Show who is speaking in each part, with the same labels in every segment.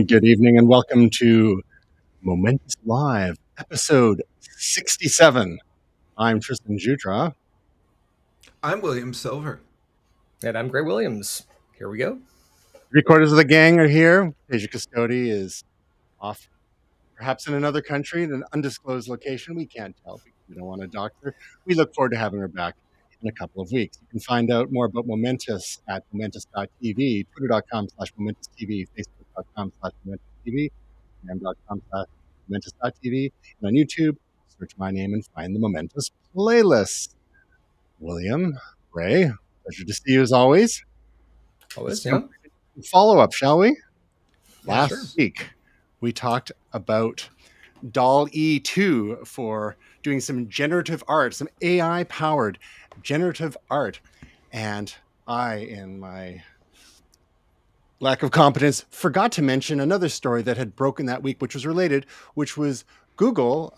Speaker 1: Good evening and welcome to Momentous Live, episode 67. I'm Tristan Jutra.
Speaker 2: I'm William Silver.
Speaker 3: And I'm Gray Williams. Here we go.
Speaker 1: 3/4 of the gang are here. Asia Custodi is off, perhaps in another country, in an undisclosed location. We can't tell because we don't want to dox her. We look forward to having her back in a couple of weeks. You can find out more about Momentous at momentous.tv, twitter.com/momentoustv, facebook.com/momentoustv, instagram.com/momentous.tv, and on YouTube, search my name and find the Momentous playlist. William, Ray, pleasure to see you as always.
Speaker 3: Always, yeah.
Speaker 1: Follow up, shall we?
Speaker 3: Yeah, sure.
Speaker 1: Last week, we talked about DALL-E 2 for doing some generative art, some AI-powered generative art. And I, in my lack of competence, forgot to mention another story that had broken that week, which was related, which was Google.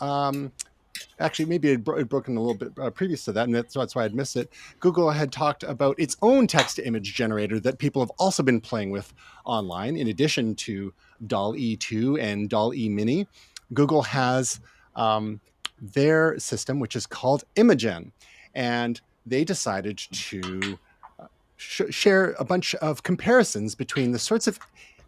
Speaker 1: Actually, maybe it had broken a little bit previous to that, and that's why I'd missed it. Google had talked about its own text-to-image generator that people have also been playing with online, in addition to DALL-E 2 and DALL-E Mini. Google has their system, which is called Imagen, and they decided to share a bunch of comparisons between the sorts of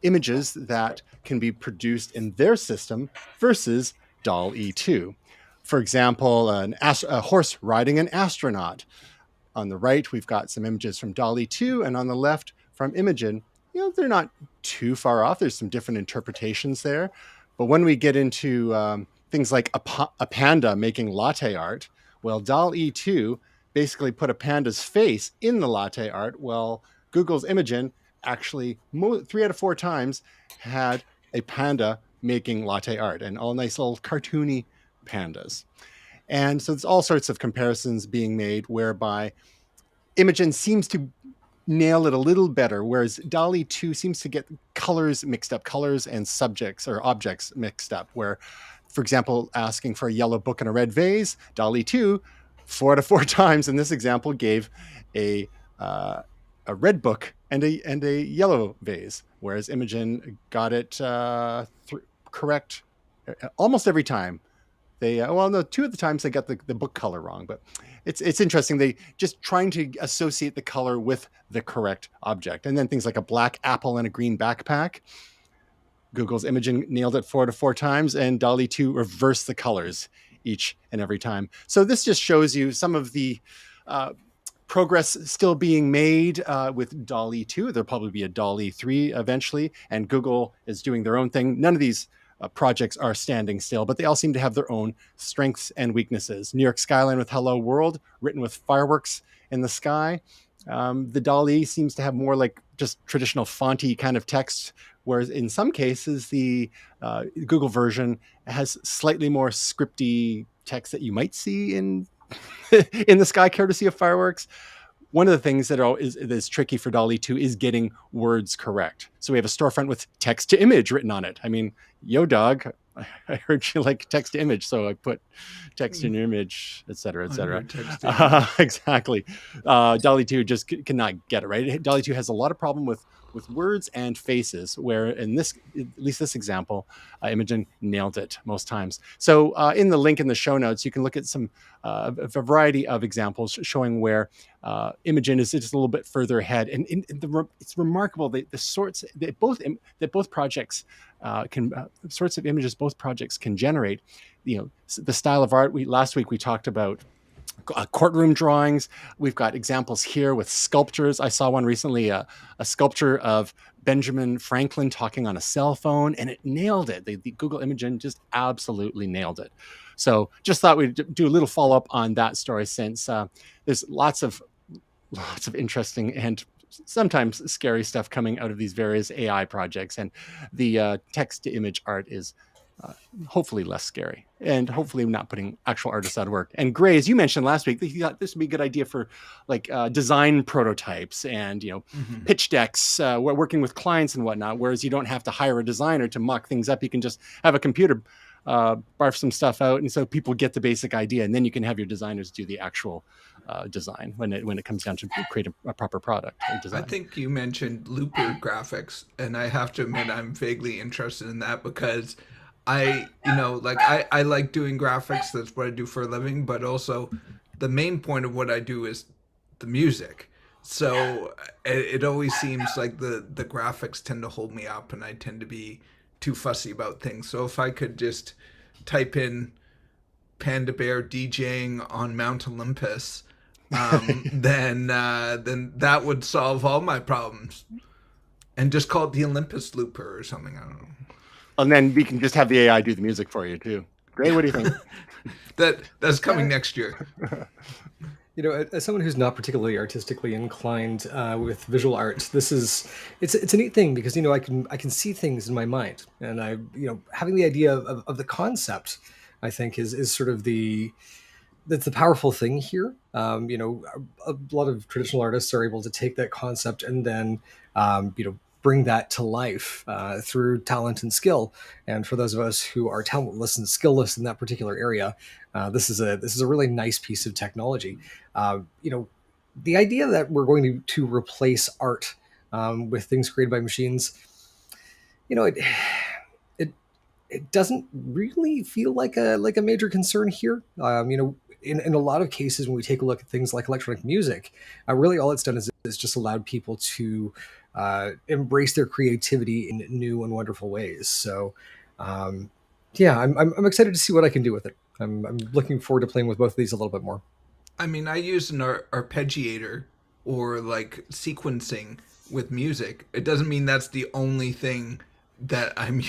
Speaker 1: images that can be produced in their system versus DALL-E 2. For example, a horse riding an astronaut. On the right, we've got some images from DALL-E 2, and on the left from Imagen. They're not too far off. There's some different interpretations there. But when we get into things like a panda making latte art, well, DALL-E 2 basically put a panda's face in the latte art. Well, Google's Imagen actually 3 out of 4 times had a panda making latte art, and all nice little cartoony pandas. And so there's all sorts of comparisons being made whereby Imagen seems to nail it a little better, whereas DALL-E 2 seems to get colors mixed up, colors and subjects or objects mixed up, where, for example, asking for a yellow book in a red vase, DALL-E 2, 4 out of 4 times in this example gave a red book and a yellow vase, whereas Imagen got it correct almost every time. They 2 of the times they got the book color wrong, but it's interesting. They just trying to associate the color with the correct object. And then things like a black apple and a green backpack. Google's Imagen nailed it 4 out of 4 times, and DALL-E 2 reversed the colors each and every time. So this just shows you some of the progress still being made with DALL-E 2. There'll probably be a DALL-E 3 eventually, and Google is doing their own thing. None of these projects are standing still, but they all seem to have their own strengths and weaknesses. New York skyline with Hello World, written with fireworks in the sky. The DALL-E seems to have more like just traditional fonty kind of text, whereas in some cases, the Google version has slightly more scripty text that you might see in in the sky, courtesy of fireworks. One of the things that is tricky for DALL-E 2 is getting words correct. So we have a storefront with text to image written on it. I mean, yo, dog, I heard you like text to image, so I put text in your image, et cetera, et cetera. Exactly. DALL-E 2 just cannot get it right. DALL-E 2 has a lot of problem with words and faces, where in this, at least this example, Imagen nailed it most times. So in the link in the show notes, you can look at some a variety of examples showing where Imagen is just a little bit further ahead, and it's remarkable the sorts that both projects sorts of images both projects can generate. The style of art. Last week we talked about courtroom drawings. We've got examples here with sculptures. I saw one recently, a sculpture of Benjamin Franklin talking on a cell phone, and it nailed it. The Google Imagen just absolutely nailed it. So just thought we'd do a little follow-up on that story, since there's lots of interesting and sometimes scary stuff coming out of these various AI projects, and the text-to-image art is hopefully less scary, and hopefully not putting actual artists out of work. And Gray, as you mentioned last week, you thought this would be a good idea for like design prototypes and pitch decks, working with clients and whatnot. Whereas you don't have to hire a designer to mock things up; you can just have a computer barf some stuff out, and so people get the basic idea, and then you can have your designers do the actual design when it comes down to create a proper product or design.
Speaker 2: I think you mentioned Looper graphics, and I have to admit I'm vaguely interested in that because I like doing graphics. That's what I do for a living, but also the main point of what I do is the music. So it always seems like the graphics tend to hold me up, and I tend to be too fussy about things. So if I could just type in Panda Bear DJing on Mount Olympus, then that would solve all my problems. And just call it the Olympus Looper or something. I don't know.
Speaker 1: And then we can just have the AI do the music for you too. Gray, what do you think?
Speaker 2: That's coming next year.
Speaker 3: As someone who's not particularly artistically inclined with visual art, it's a neat thing because I can see things in my mind, and having the idea of the concept, I think is sort of that's the powerful thing here. A lot of traditional artists are able to take that concept and then bring that to life through talent and skill. And for those of us who are talentless and skillless in that particular area, this is a really nice piece of technology. The idea that we're going to replace art with things created by machines, it doesn't really feel like a major concern here. In a lot of cases, when we take a look at things like electronic music, really all it's done is just allowed people to embrace their creativity in new and wonderful ways. So, I'm excited to see what I can do with it. I'm looking forward to playing with both of these a little bit more.
Speaker 2: I mean, I use an arpeggiator or like sequencing with music. It doesn't mean that's the only thing that I'm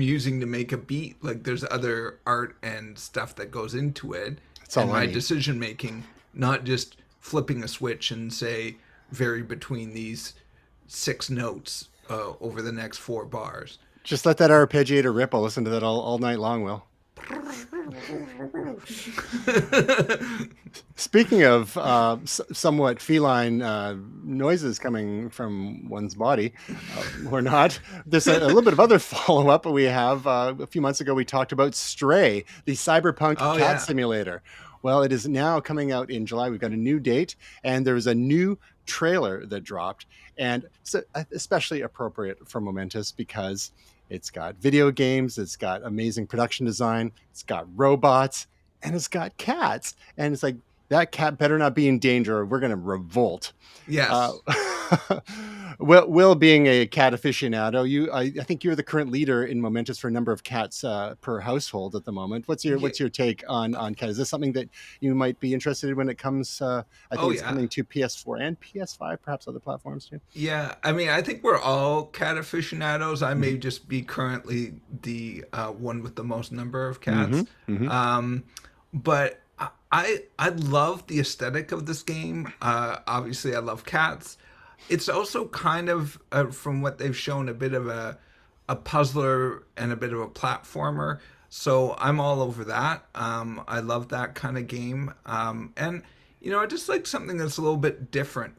Speaker 2: using to make a beat. Like there's other art and stuff that goes into it. And my decision making, not just flipping a switch and say vary between these 6 notes over the next 4 bars.
Speaker 1: Just let that arpeggiator rip. I'll listen to that all night long, Will. Speaking of somewhat feline noises coming from one's body, or not, there's a little bit of other follow-up we have. A few months ago, we talked about Stray, the cyberpunk cat simulator. Well, it is now coming out in July. We've got a new date, and there's a new trailer that dropped, and so especially appropriate for Momentous because it's got video games, it's got amazing production design, it's got robots, and it's got cats. And it's like, that cat better not be in danger or we're going to revolt.
Speaker 2: Yes.
Speaker 1: Will, being a cat aficionado, I think you're the current leader in Momentous for a number of cats per household at the moment. What's your take on cat? Is this something that you might be interested in when it comes? I think it's coming to PS4 and PS5, perhaps other platforms too.
Speaker 2: Yeah, I mean, I think we're all cat aficionados. I may just be currently the one with the most number of cats. But I love the aesthetic of this game. Obviously, I love cats. It's also kind of, from what they've shown, a bit of a puzzler and a bit of a platformer. So I'm all over that. I love that kind of game. And, I just like something that's a little bit different,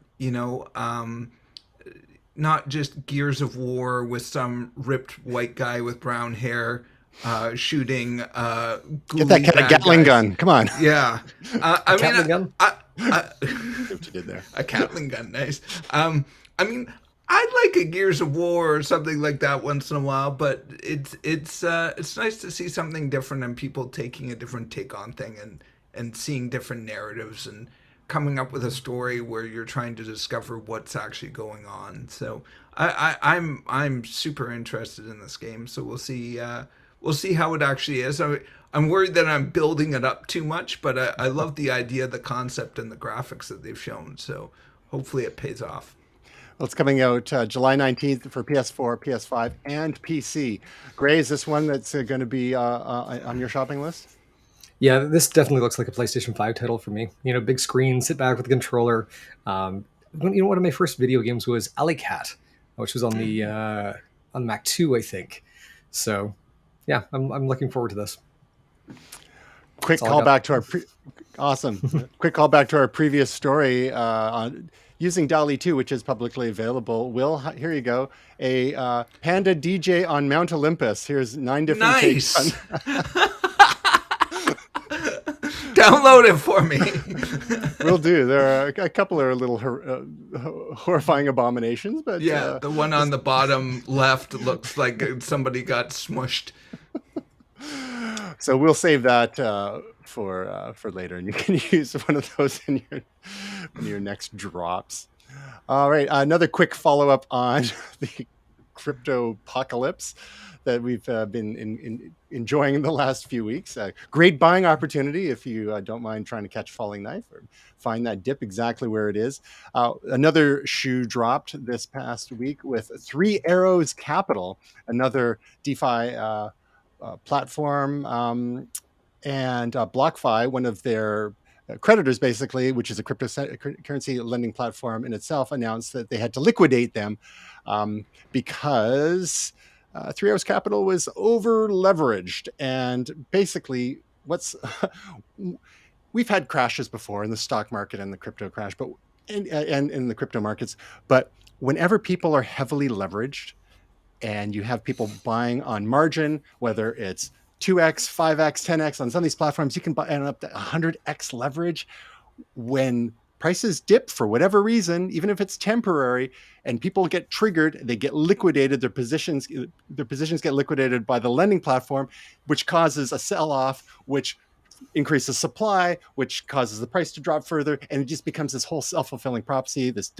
Speaker 2: not just Gears of War with some ripped white guy with brown hair shooting
Speaker 1: get that Gatling gun. Come on.
Speaker 2: Yeah.
Speaker 3: Gatling gun?
Speaker 1: What you did there.
Speaker 2: A Gatling gun, nice. I mean, I'd like a Gears of War or something like that once in a while, but it's nice to see something different and people taking a different take on thing and seeing different narratives and coming up with a story where you're trying to discover what's actually going on. So I'm super interested in this game. So we'll see how it actually is. I'm worried that I'm building it up too much, but I love the idea, the concept, and the graphics that they've shown. So hopefully it pays off.
Speaker 1: Well, it's coming out July 19th for PS4, PS5, and PC. Gray, is this one that's going to be on your shopping list?
Speaker 3: Yeah, this definitely looks like a PlayStation 5 title for me. Big screen, sit back with the controller. One of my first video games was Alley Cat, which was on the Mac 2, I think. So, yeah, I'm looking forward to this.
Speaker 1: Quick callback to our quick callback to our previous story on using DALL-E 2, which is publicly available. Will, here you go. A Panda DJ on Mount Olympus. Here's 9 different takes.
Speaker 2: Download it for me.
Speaker 1: Will do. There are a couple of little horrifying abominations, but
Speaker 2: Yeah, the one on the bottom left looks like somebody got smushed.
Speaker 1: so we'll save that for later, and you can use one of those in your next drops. All right, another quick follow up on the crypto apocalypse that we've been enjoying the last few weeks. Great buying opportunity if you don't mind trying to catch a falling knife or find that dip exactly where it is. Another shoe dropped this past week with Three Arrows Capital, another DeFi platform, and BlockFi, one of their creditors, basically, which is a cryptocurrency lending platform in itself, announced that they had to liquidate them because Three Arrows Capital was over leveraged. And basically, we've had crashes before in the stock market and the crypto crash, but and in the crypto markets. But whenever people are heavily leveraged and you have people buying on margin, whether it's 2x, 5x, 10x on some of these platforms, you can buy up to 100x leverage. When prices dip for whatever reason, even if it's temporary, and people get triggered, they get liquidated, their positions get liquidated by the lending platform, which causes a sell-off, which increases supply, which causes the price to drop further, and it just becomes this whole self-fulfilling prophecy, this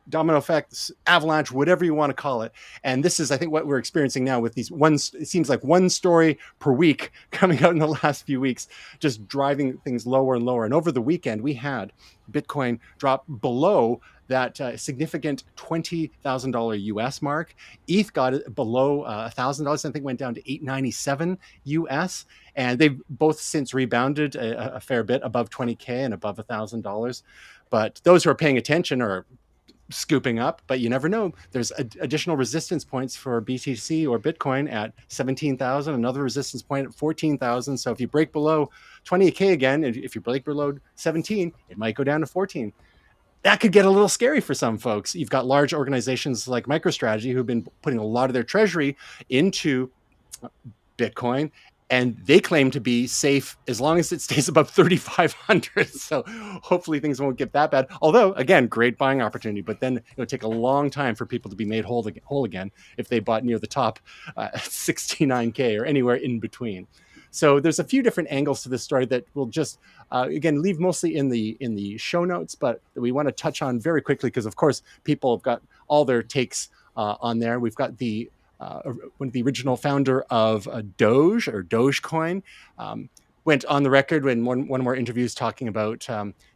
Speaker 1: domino effect, avalanche, whatever you want to call it. And this is, I think, what we're experiencing now with these it seems like one story per week coming out in the last few weeks, just driving things lower and lower. And over the weekend, we had Bitcoin drop below that significant $20,000 US mark. ETH got it below $1,000. I think went down to $897 US. And they've both since rebounded a fair bit above 20K and above $1,000. But those who are paying attention are scooping up, but you never know. There's additional resistance points for BTC or Bitcoin at 17,000, another resistance point at 14,000. So if you break below 20K again, and if you break below 17, it might go down to 14. That could get a little scary for some folks. You've got large organizations like MicroStrategy who've been putting a lot of their treasury into Bitcoin, and they claim to be safe as long as it stays above 3,500. So hopefully things won't get that bad. Although, again, great buying opportunity, but then it would take a long time for people to be made whole again if they bought near the top 69K or anywhere in between. So there's a few different angles to this story that we'll just, again, leave mostly in the show notes, but that we want to touch on very quickly because, of course, people have got all their takes on there. We've got one of the original founder of Doge or Dogecoin, went on the record in one more interviews talking about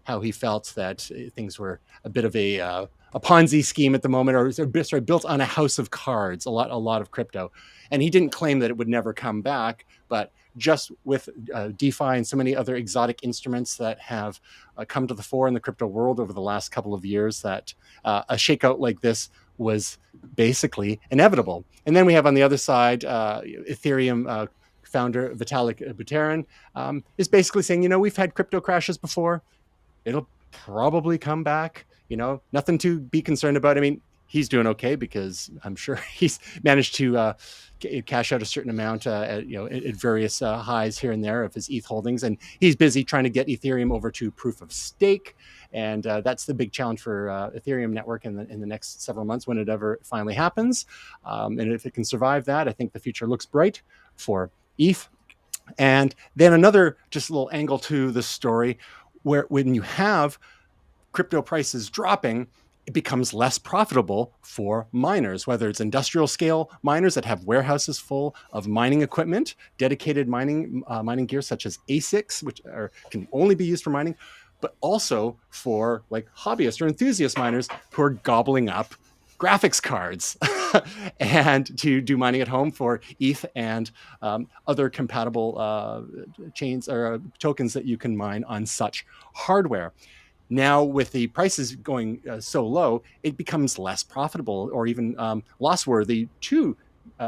Speaker 1: how he felt that things were a bit of a Ponzi scheme at the moment, or built on a house of cards, a lot of crypto. And he didn't claim that it would never come back, but just with DeFi and so many other exotic instruments that have come to the fore in the crypto world over the last couple of years, that a shakeout like this was basically inevitable. And then we have on the other side, Ethereum founder Vitalik Buterin is basically saying, we've had crypto crashes before. It'll probably come back. Nothing to be concerned about. I mean, he's doing okay because I'm sure he's managed to cash out a certain amount at various highs here and there of his ETH holdings. And he's busy trying to get Ethereum over to proof of stake. And that's the big challenge for Ethereum network in the next several months when it ever finally happens. And if it can survive that, I think the future looks bright for ETH. And then another just little angle to the story, where when you have crypto prices dropping, it becomes less profitable for miners, whether it's industrial scale miners that have warehouses full of mining equipment, dedicated mining gear such as ASICs, which can only be used for mining, but also for like hobbyist or enthusiast miners who are gobbling up graphics cards and to do mining at home for ETH and other compatible chains or tokens that you can mine on such hardware. Now, with the prices going so low, it becomes less profitable or even loss-worthy to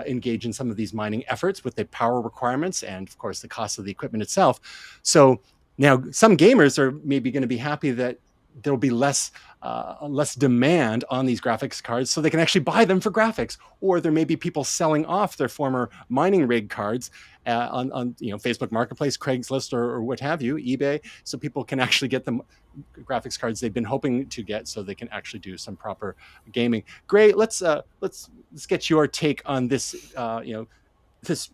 Speaker 1: engage in some of these mining efforts with the power requirements and, of course, the cost of the equipment itself. So now some gamers are maybe going to be happy that there'll be less demand on these graphics cards, so they can actually buy them for graphics. Or there may be people selling off their former mining rig cards on Facebook Marketplace, Craigslist, or what have you, eBay, so people can actually get the graphics cards they've been hoping to get, so they can actually do some proper gaming. Gray, let's get your take on this. This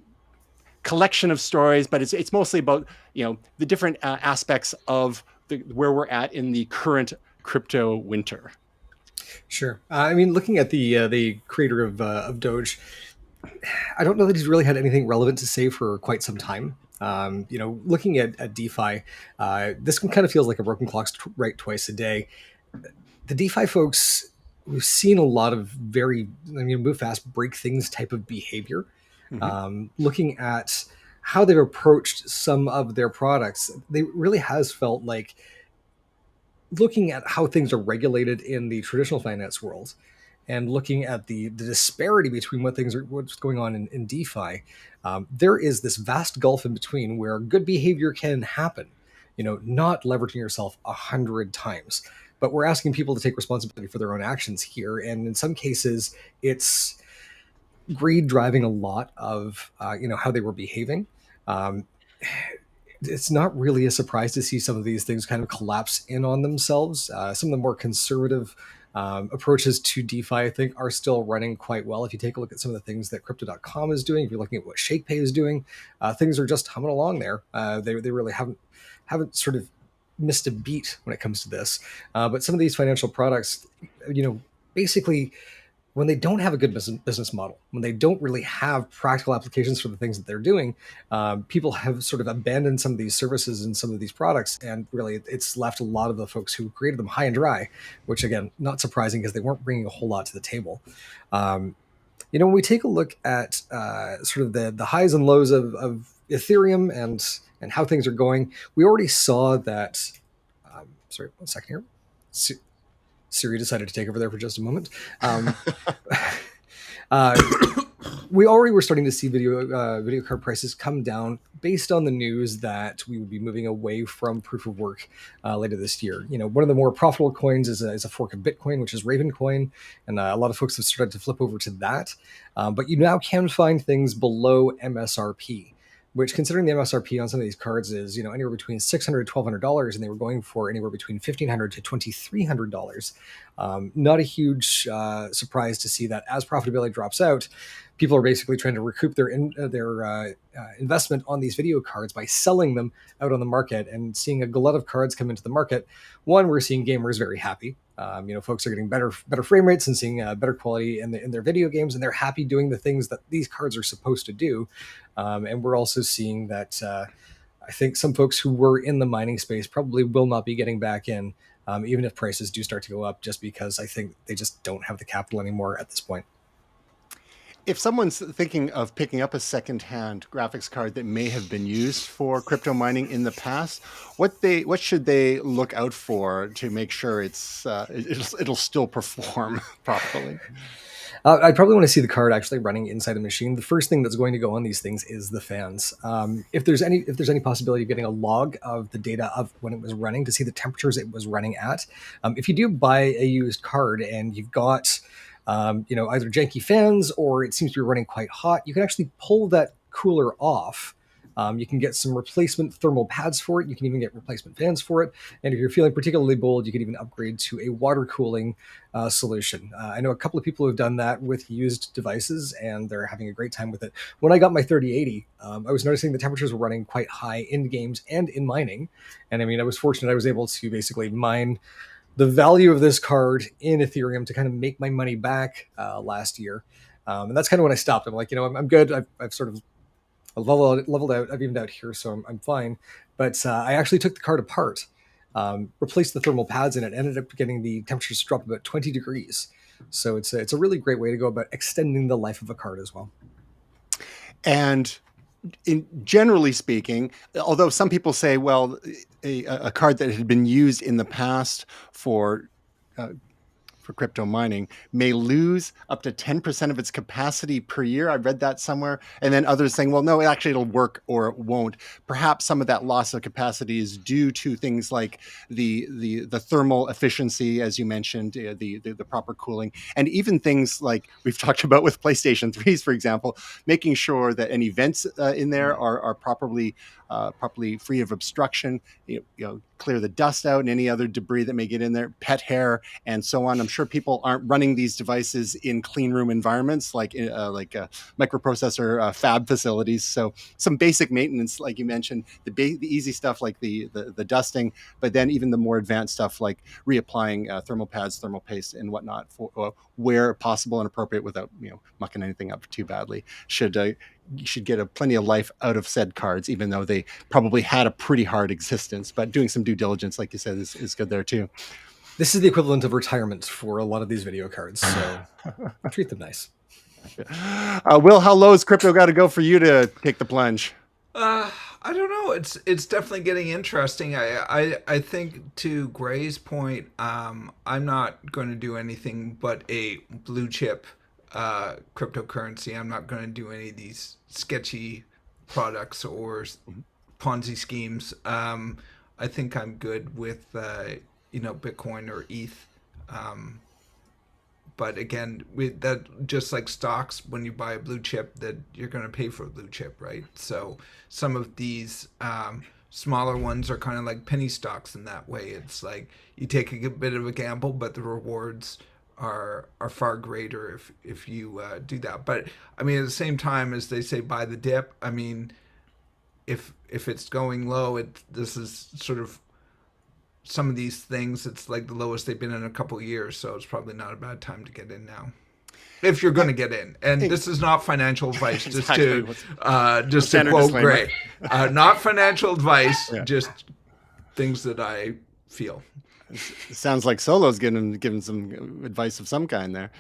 Speaker 1: collection of stories, but it's mostly about the different aspects of where we're at in the current crypto winter.
Speaker 3: Sure. I mean, looking at the creator of Doge, I don't know that he's really had anything relevant to say for quite some time. Looking at DeFi, this one kind of feels like a broken clock right twice a day. The DeFi folks, we've seen a lot of move fast, break things type of behavior. Looking at how they've approached some of their products, they really has felt like looking at how things are regulated in the traditional finance world and looking at the disparity between what's going on in DeFi, there is this vast gulf in between where good behavior can happen, not leveraging yourself 100 times. But we're asking people to take responsibility for their own actions here. And in some cases, it's greed driving a lot of how they were behaving. It's not really a surprise to see some of these things kind of collapse in on themselves. Some of the more conservative approaches to DeFi, I think, are still running quite well. If you take a look at some of the things that Crypto.com is doing, if you're looking at what ShakePay is doing, things are just humming along there. They really haven't sort of missed a beat when it comes to this. But some of these financial products, basically, when they don't have a good business model, when they don't really have practical applications for the things that they're doing, people have sort of abandoned some of these services and some of these products, and really it's left a lot of the folks who created them high and dry, which again, not surprising because they weren't bringing a whole lot to the table. When we take a look at sort of the highs and lows of Ethereum and how things are going, we already saw that. Sorry, 1 second here. Siri decided to take over there for just a moment. We already were starting to see video card prices come down based on the news that we would be moving away from proof of work later this year. One of the more profitable coins is a fork of Bitcoin, which is Raven Coin, and a lot of folks have started to flip over to that. But you now can find things below MSRP, which, considering the MSRP on some of these cards is anywhere between $600 to $1,200, and they were going for anywhere between $1,500 to $2,300. Not a huge surprise to see that as profitability drops out, people are basically trying to recoup their investment on these video cards by selling them out on the market and seeing a glut of cards come into the market. One, we're seeing gamers very happy. Folks are getting better frame rates and seeing better quality in their video games, and they're happy doing the things that these cards are supposed to do. And we're also seeing that I think some folks who were in the mining space probably will not be getting back in, even if prices do start to go up, just because I think they just don't have the capital anymore at this point.
Speaker 1: If someone's thinking of picking up a secondhand graphics card that may have been used for crypto mining in the past, what should they look out for to make sure it'll still perform properly?
Speaker 3: I'd probably want to see the card actually running inside the machine. The first thing that's going to go on these things is the fans. If there's any possibility of getting a log of the data of when it was running to see the temperatures it was running at, if you do buy a used card and you've got either janky fans or it seems to be running quite hot, you can actually pull that cooler off. You can get some replacement thermal pads for it. You can even get replacement fans for it. And if you're feeling particularly bold, you can even upgrade to a water cooling solution. I know a couple of people who have done that with used devices, and they're having a great time with it. When I got my 3080, I was noticing the temperatures were running quite high in games and in mining. And I was fortunate I was able to basically mine the value of this card in Ethereum to kind of make my money back last year. And that's kind of when I stopped. I'm like, I'm good. I've sort of leveled out. I've evened out here, so I'm fine. But I actually took the card apart, replaced the thermal pads in it, ended up getting the temperatures to drop about 20 degrees. So it's a really great way to go about extending the life of a card as well.
Speaker 1: And generally speaking, although some people say, well, a card that had been used in the past for for crypto mining may lose up to 10% of its capacity per year. I read that somewhere. And then others saying, well, no, actually it'll work or it won't. Perhaps some of that loss of capacity is due to things like the thermal efficiency, as you mentioned, the proper cooling, and even things like we've talked about with PlayStation 3s, for example, making sure that any vents in there are properly free of obstruction, clear the dust out and any other debris that may get in there, pet hair, and so on. I'm sure people aren't running these devices in clean room environments like microprocessor fab facilities. So some basic maintenance, like you mentioned, the easy stuff like the dusting, but then even the more advanced stuff like reapplying thermal pads, thermal paste, and whatnot for where possible and appropriate without mucking anything up too badly. You should get plenty of life out of said cards, even though they probably had a pretty hard existence. But doing some due diligence, like you said, is good there too.
Speaker 3: This is the equivalent of retirement for a lot of these video cards, so treat them nice.
Speaker 1: Will, how low has crypto got to go for you to take the plunge?
Speaker 2: I don't know. It's definitely getting interesting. I think to Gray's point, I'm not going to do anything but a blue chip cryptocurrency. I'm not going to do any of these sketchy products or Ponzi schemes. I think I'm good with Bitcoin or ETH. But again, that just like stocks, when you buy a blue chip, that you're going to pay for a blue chip, right? So some of these smaller ones are kind of like penny stocks in that way. It's like you take a bit of a gamble, but the rewards are far greater if you do that. But I mean, at the same time, as they say, buy the dip. I mean, if it's going low, this is sort of some of these things. It's like the lowest they've been in a couple of years, so it's probably not a bad time to get in now, if you're going to get in. And this is not financial advice, just to quote Gray, not financial advice, just things that I feel.
Speaker 1: It sounds like Solo's given some advice of some kind there.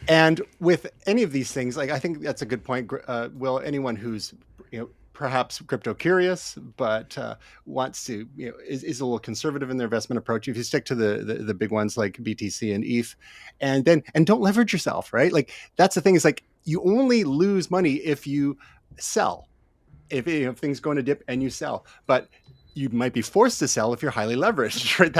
Speaker 1: And with any of these things, like I think that's a good point. Will, anyone who's perhaps crypto curious, but wants to is a little conservative in their investment approach, if you stick to the big ones like BTC and ETH, and don't leverage yourself, right? Like that's the thing, is like you only lose money if you sell, if things go in a dip and you sell, but you might be forced to sell if you're highly leveraged, right?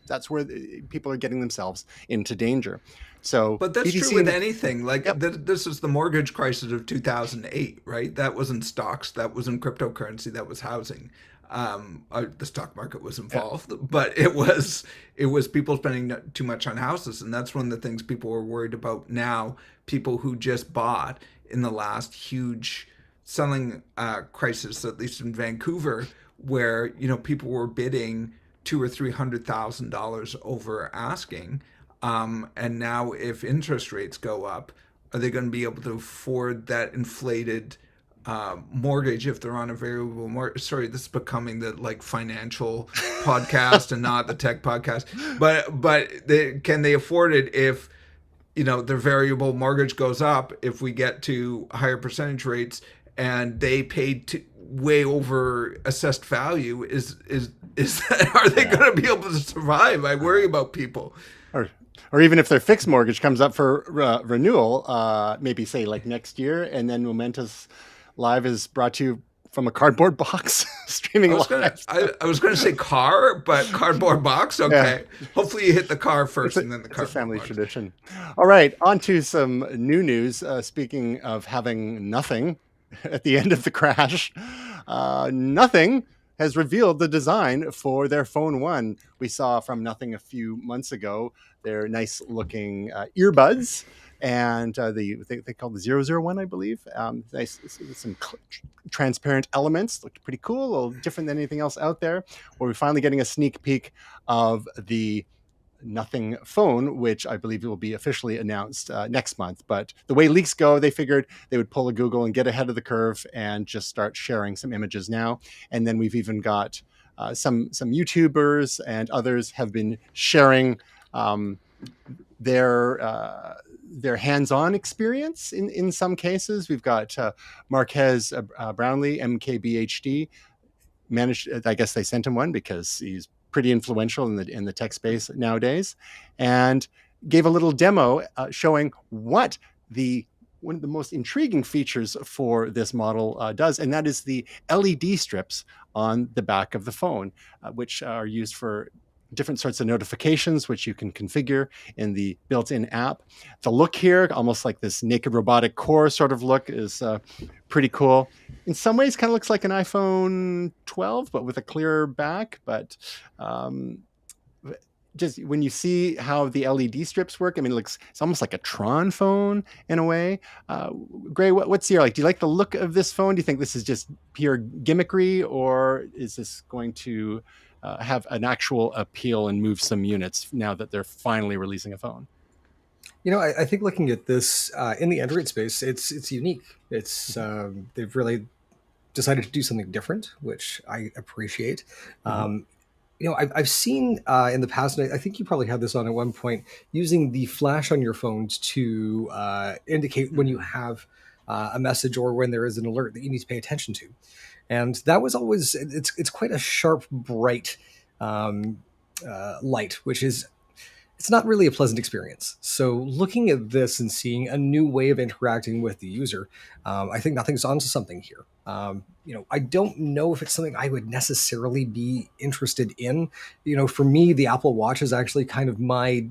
Speaker 1: That's where people are getting themselves into danger. So,
Speaker 2: but that's BTC true with anything. Like this is the mortgage crisis of 2008, right? That wasn't stocks, that wasn't cryptocurrency, that was housing. The stock market was involved, but it was people spending too much on houses, and that's one of the things people are worried about now. People who just bought in the last huge selling crisis, at least in Vancouver, where people were bidding $200,000 or $300,000 over asking. And now if interest rates go up, are they going to be able to afford that inflated mortgage if they're on a variable mortgage? Sorry, this is becoming the financial podcast and not the tech podcast. But can they afford it if their variable mortgage goes up, if we get to higher percentage rates and they paid way over assessed value? Is that, are they going to be able to survive? I worry about people.
Speaker 1: Or even if their fixed mortgage comes up for renewal, maybe say like next year, and then MOMENTOUS Live is brought to you from a cardboard box streaming live.
Speaker 2: I was going to say car, but cardboard box. Okay. Yeah. Hopefully you hit the car first and then the cardboard.
Speaker 1: It's a family
Speaker 2: box.
Speaker 1: Tradition. All right. On to some new news. Speaking of having nothing at the end of the crash, Nothing has revealed the design for their Phone 1. We saw from Nothing a few months ago their nice looking earbuds, and they call the 001, I believe. Nice, some transparent elements, looked pretty cool, a little different than anything else out there. We're finally getting a sneak peek of the Nothing phone, which I believe will be officially announced next month. But the way leaks go, they figured they would pull a Google and get ahead of the curve and just start sharing some images now. And then we've even got some YouTubers and others have been sharing their hands-on experience in some cases. We've got Marquez Brownlee, MKBHD, managed. I guess they sent him one because he's pretty influential in the tech space nowadays, and gave a little demo showing what one of the most intriguing features for this model does, and that is the LED strips on the back of the phone, which are used for different sorts of notifications, which you can configure in the built-in app. The look here, almost like this naked robotic core sort of look, is pretty cool. In some ways, kind of looks like an iPhone 12, but with a clearer back. But just when you see how the LED strips work, I mean, it's almost like a Tron phone in a way. Gray, what's your like? Do you like the look of this phone? Do you think this is just pure gimmickry, or is this going to have an actual appeal and move some units now that they're finally releasing a phone?
Speaker 3: I think looking at this in the Android space, it's unique. It's they've really decided to do something different, which I appreciate.
Speaker 1: Mm-hmm.
Speaker 3: I've seen in the past, and I think you probably had this on at one point, using the flash on your phones to indicate when you have a message or when there is an alert that you need to pay attention to. And that was always, it's quite a sharp, bright light, which is, it's not really a pleasant experience. So looking at this and seeing a new way of interacting with the user, I think nothing's onto something here. I don't know if it's something I would necessarily be interested in. For me, the Apple Watch is actually kind of my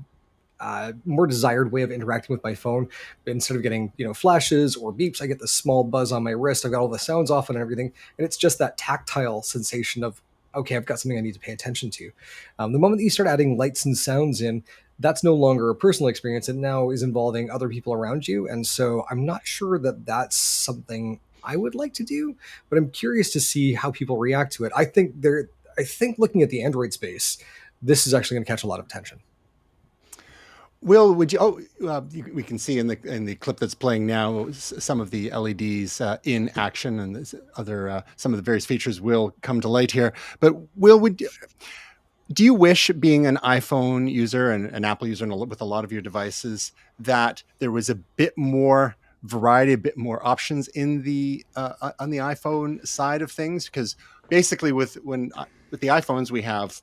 Speaker 3: more desired way of interacting with my phone. Instead of getting flashes or beeps, I get this small buzz on my wrist. I've got all the sounds off and everything, and it's just that tactile sensation of, okay, I've got something I need to pay attention to. The moment that you start adding lights and sounds in, that's no longer a personal experience. It now is involving other people around you. And so I'm not sure that that's something I would like to do, but I'm curious to see how people react to it. I think looking at the Android space, this is actually going to catch a lot of attention.
Speaker 1: Will, would you? Oh, we can see in the clip that's playing now some of the LEDs in action, and some of the various features will come to light here. But Will, do you wish, being an iPhone user and an Apple user with a lot of your devices, that there was a bit more variety, a bit more options in the on the iPhone side of things? Because basically, with the iPhones, we have,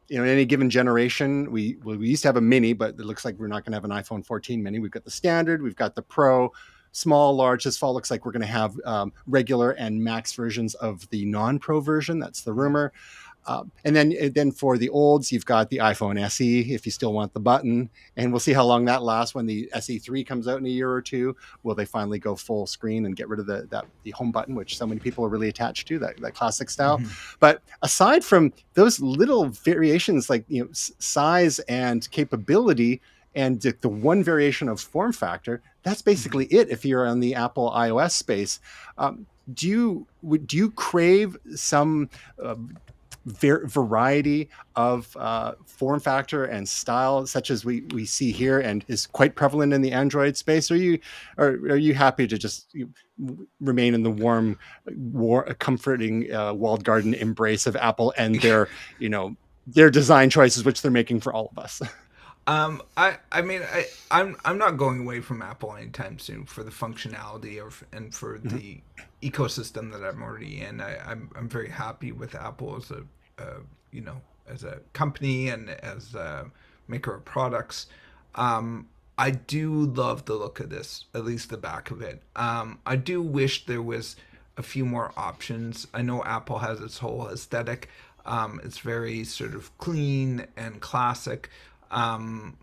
Speaker 1: in any given generation, we used to have a mini, but it looks like we're not going to have an iPhone 14 mini. We've got the standard, we've got the Pro, small, large. This fall looks like we're going to have regular and max versions of the non-Pro version. That's the rumor. And then for the olds, you've got the iPhone SE, if you still want the button. And we'll see how long that lasts when the SE3 comes out in a year or two. Will they finally go full screen and get rid of the home button, which so many people are really attached to, that classic style? Mm-hmm. But aside from those little variations, like size and capability, and the one variation of form factor, that's basically it if you're on the Apple iOS space. Do you crave some variety of form factor and style, such as we see here and is quite prevalent in the Android space? Are you happy to just remain in the warm, comforting walled garden embrace of Apple and their design choices, which they're making for all of us?
Speaker 2: I'm not going away from Apple anytime soon for the functionality and for mm-hmm. the ecosystem that I'm already in. I'm very happy with Apple as a company and as a maker of products. I do love the look of this, at least the back of it. I do wish there was a few more options. I know Apple has its whole aesthetic. It's very sort of clean and classic. And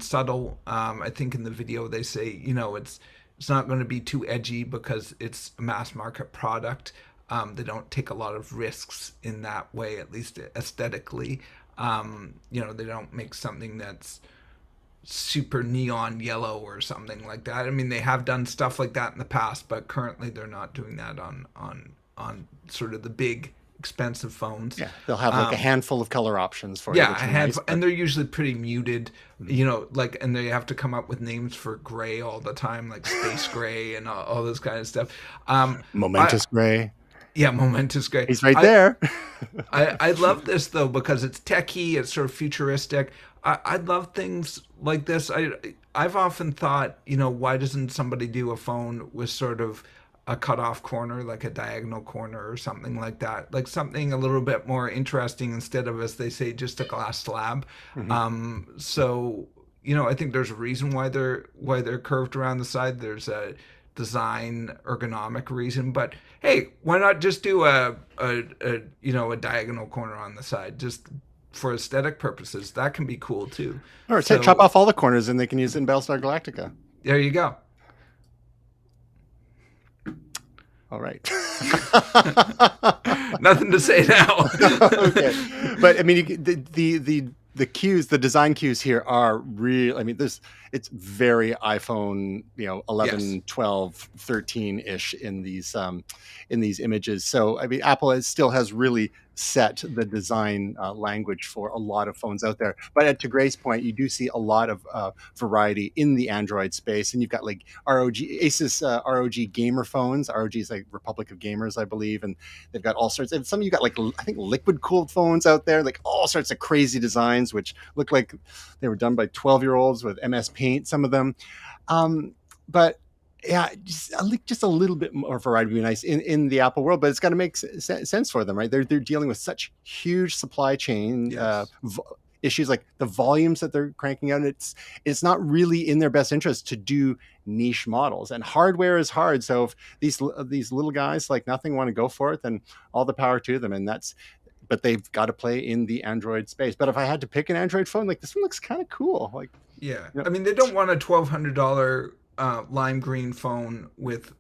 Speaker 2: subtle. I think in the video they say, it's not going to be too edgy because it's a mass market product. They don't take a lot of risks in that way, at least aesthetically. They don't make something that's super neon yellow or something like that. I mean, they have done stuff like that in the past, but currently they're not doing that on sort of the big expensive phones.
Speaker 1: Yeah, they'll have like a handful of color options for
Speaker 2: you. Yeah, a handful, and they're usually pretty muted. Mm-hmm. And they have to come up with names for gray all the time, like space gray and all this kind of stuff.
Speaker 1: Momentous gray.
Speaker 2: Yeah, Momentous gray.
Speaker 1: He's right there.
Speaker 2: I love this though because it's techie, it's sort of futuristic. I love things like this. I've often thought, why doesn't somebody do a phone with sort of a cutoff corner, like a diagonal corner or something like that, like something a little bit more interesting instead of, as they say, just a glass slab. Mm-hmm. I think there's a reason why they're curved around the side. There's a design ergonomic reason, but hey, why not just do a diagonal corner on the side just for aesthetic purposes? That can be cool too.
Speaker 1: Or chop
Speaker 2: So
Speaker 1: off all the corners and they can use it in Battlestar Galactica.
Speaker 2: there you go.
Speaker 1: All right.
Speaker 2: Nothing to say now.
Speaker 1: Okay, but I mean, the cues, the design cues here are real. I mean, it's very iPhone, 11,
Speaker 2: Yes.
Speaker 1: 12, 13 ish in these images. So I mean, Apple still has really set the design language for a lot of phones out there. But to Gray's point, you do see a lot of variety in the Android space, and you've got like Asus ROG gamer phones. ROG is like Republic of Gamers, I believe, and they've got all sorts. And some of you got like, I think, liquid cooled phones out there, like all sorts of crazy designs, which look like they were done by 12-year-olds with MS Paint. Some of them, but yeah, just a little bit more variety would be nice in the Apple world, but it's got to make sense for them, right? They're dealing with such huge supply chain
Speaker 2: Yes.
Speaker 1: issues, like the volumes that they're cranking out. It's not really in their best interest to do niche models, and hardware is hard. So if these little guys like nothing want to go for it, then all the power to them. But they've got to play in the Android space. But if I had to pick an Android phone, like this one looks kind of cool. Like,
Speaker 2: Yeah.
Speaker 1: you know,
Speaker 2: I mean, they don't want a $1,200 lime green phone with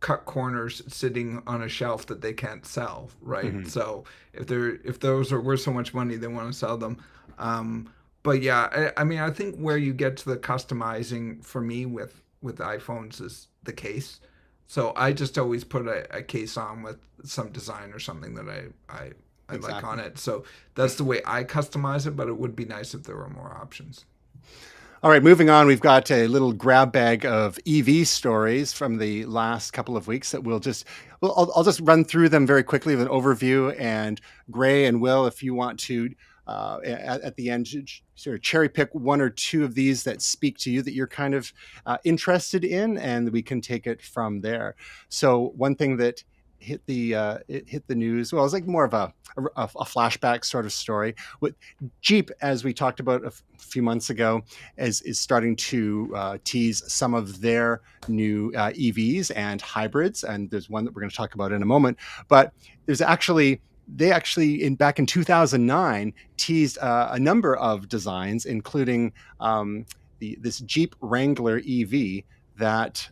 Speaker 2: cut corners sitting on a shelf that they can't sell, right?
Speaker 1: mhm.
Speaker 2: So if those are worth so much money, they want to sell them. But yeah, I mean, I think where you get to the customizing for me with iPhones is the case. So I just always put a case on with some design or something that I like on
Speaker 1: Exactly.
Speaker 2: it. So that's the way I customize it, but it would be nice if there were more options.
Speaker 1: All right, moving on, we've got a little grab bag of EV stories from the last couple of weeks that I'll just run through them very quickly with an overview. And Gray and Will, if you want to, at the end, sort of cherry pick one or two of these that speak to you that you're kind of interested in, and we can take it from there. So one thing that it hit the news. Well, it was like more of a flashback sort of story with Jeep, as we talked about a few months ago, is starting to tease some of their new EVs and hybrids, and there's one that we're going to talk about in a moment. But there's actually back in 2009 teased a number of designs, including this Jeep Wrangler EV that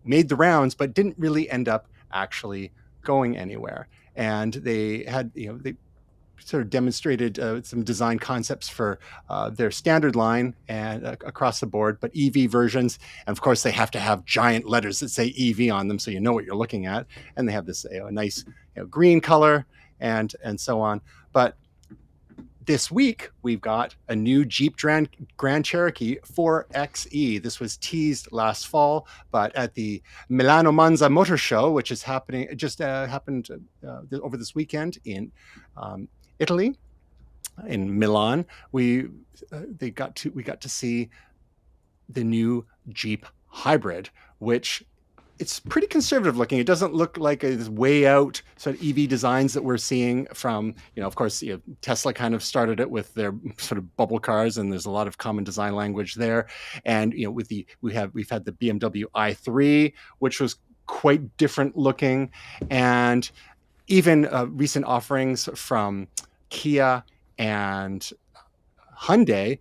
Speaker 1: made the rounds but didn't really end up actually going anywhere. And they sort of demonstrated some design concepts for their standard line and across the board, but EV versions. And of course, they have to have giant letters that say EV on them, so you know what you're looking at. And they have this nice green color and so on. But this week, we've got a new Jeep Grand Cherokee 4xe. This was teased last fall, but at the Milano Monza Motor Show, which is happening, happened over this weekend in Italy, in Milan, we got to see the new Jeep Hybrid, which it's pretty conservative looking. It doesn't look like this way out sort of EV designs that we're seeing from, of course, Tesla kind of started it with their sort of bubble cars, and there's a lot of common design language there. And we've had the BMW i3, which was quite different looking, and even recent offerings from Kia and Hyundai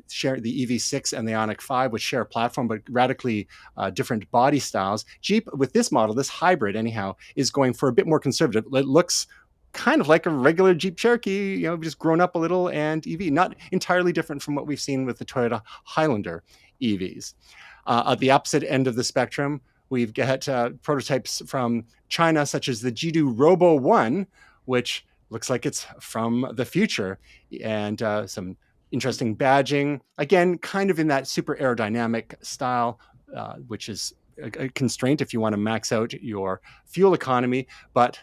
Speaker 1: share the EV6 and the Ioniq 5, which share a platform but radically different body styles. Jeep, with this model, this hybrid anyhow, is going for a bit more conservative. It looks kind of like a regular Jeep Cherokee, just grown up a little, and EV, not entirely different from what we've seen with the Toyota Highlander EVs. At the opposite end of the spectrum, we've got prototypes from China, such as the Jidu Robo 1, which looks like it's from the future, and some interesting badging, again, kind of in that super aerodynamic style, which is a constraint if you want to max out your fuel economy. But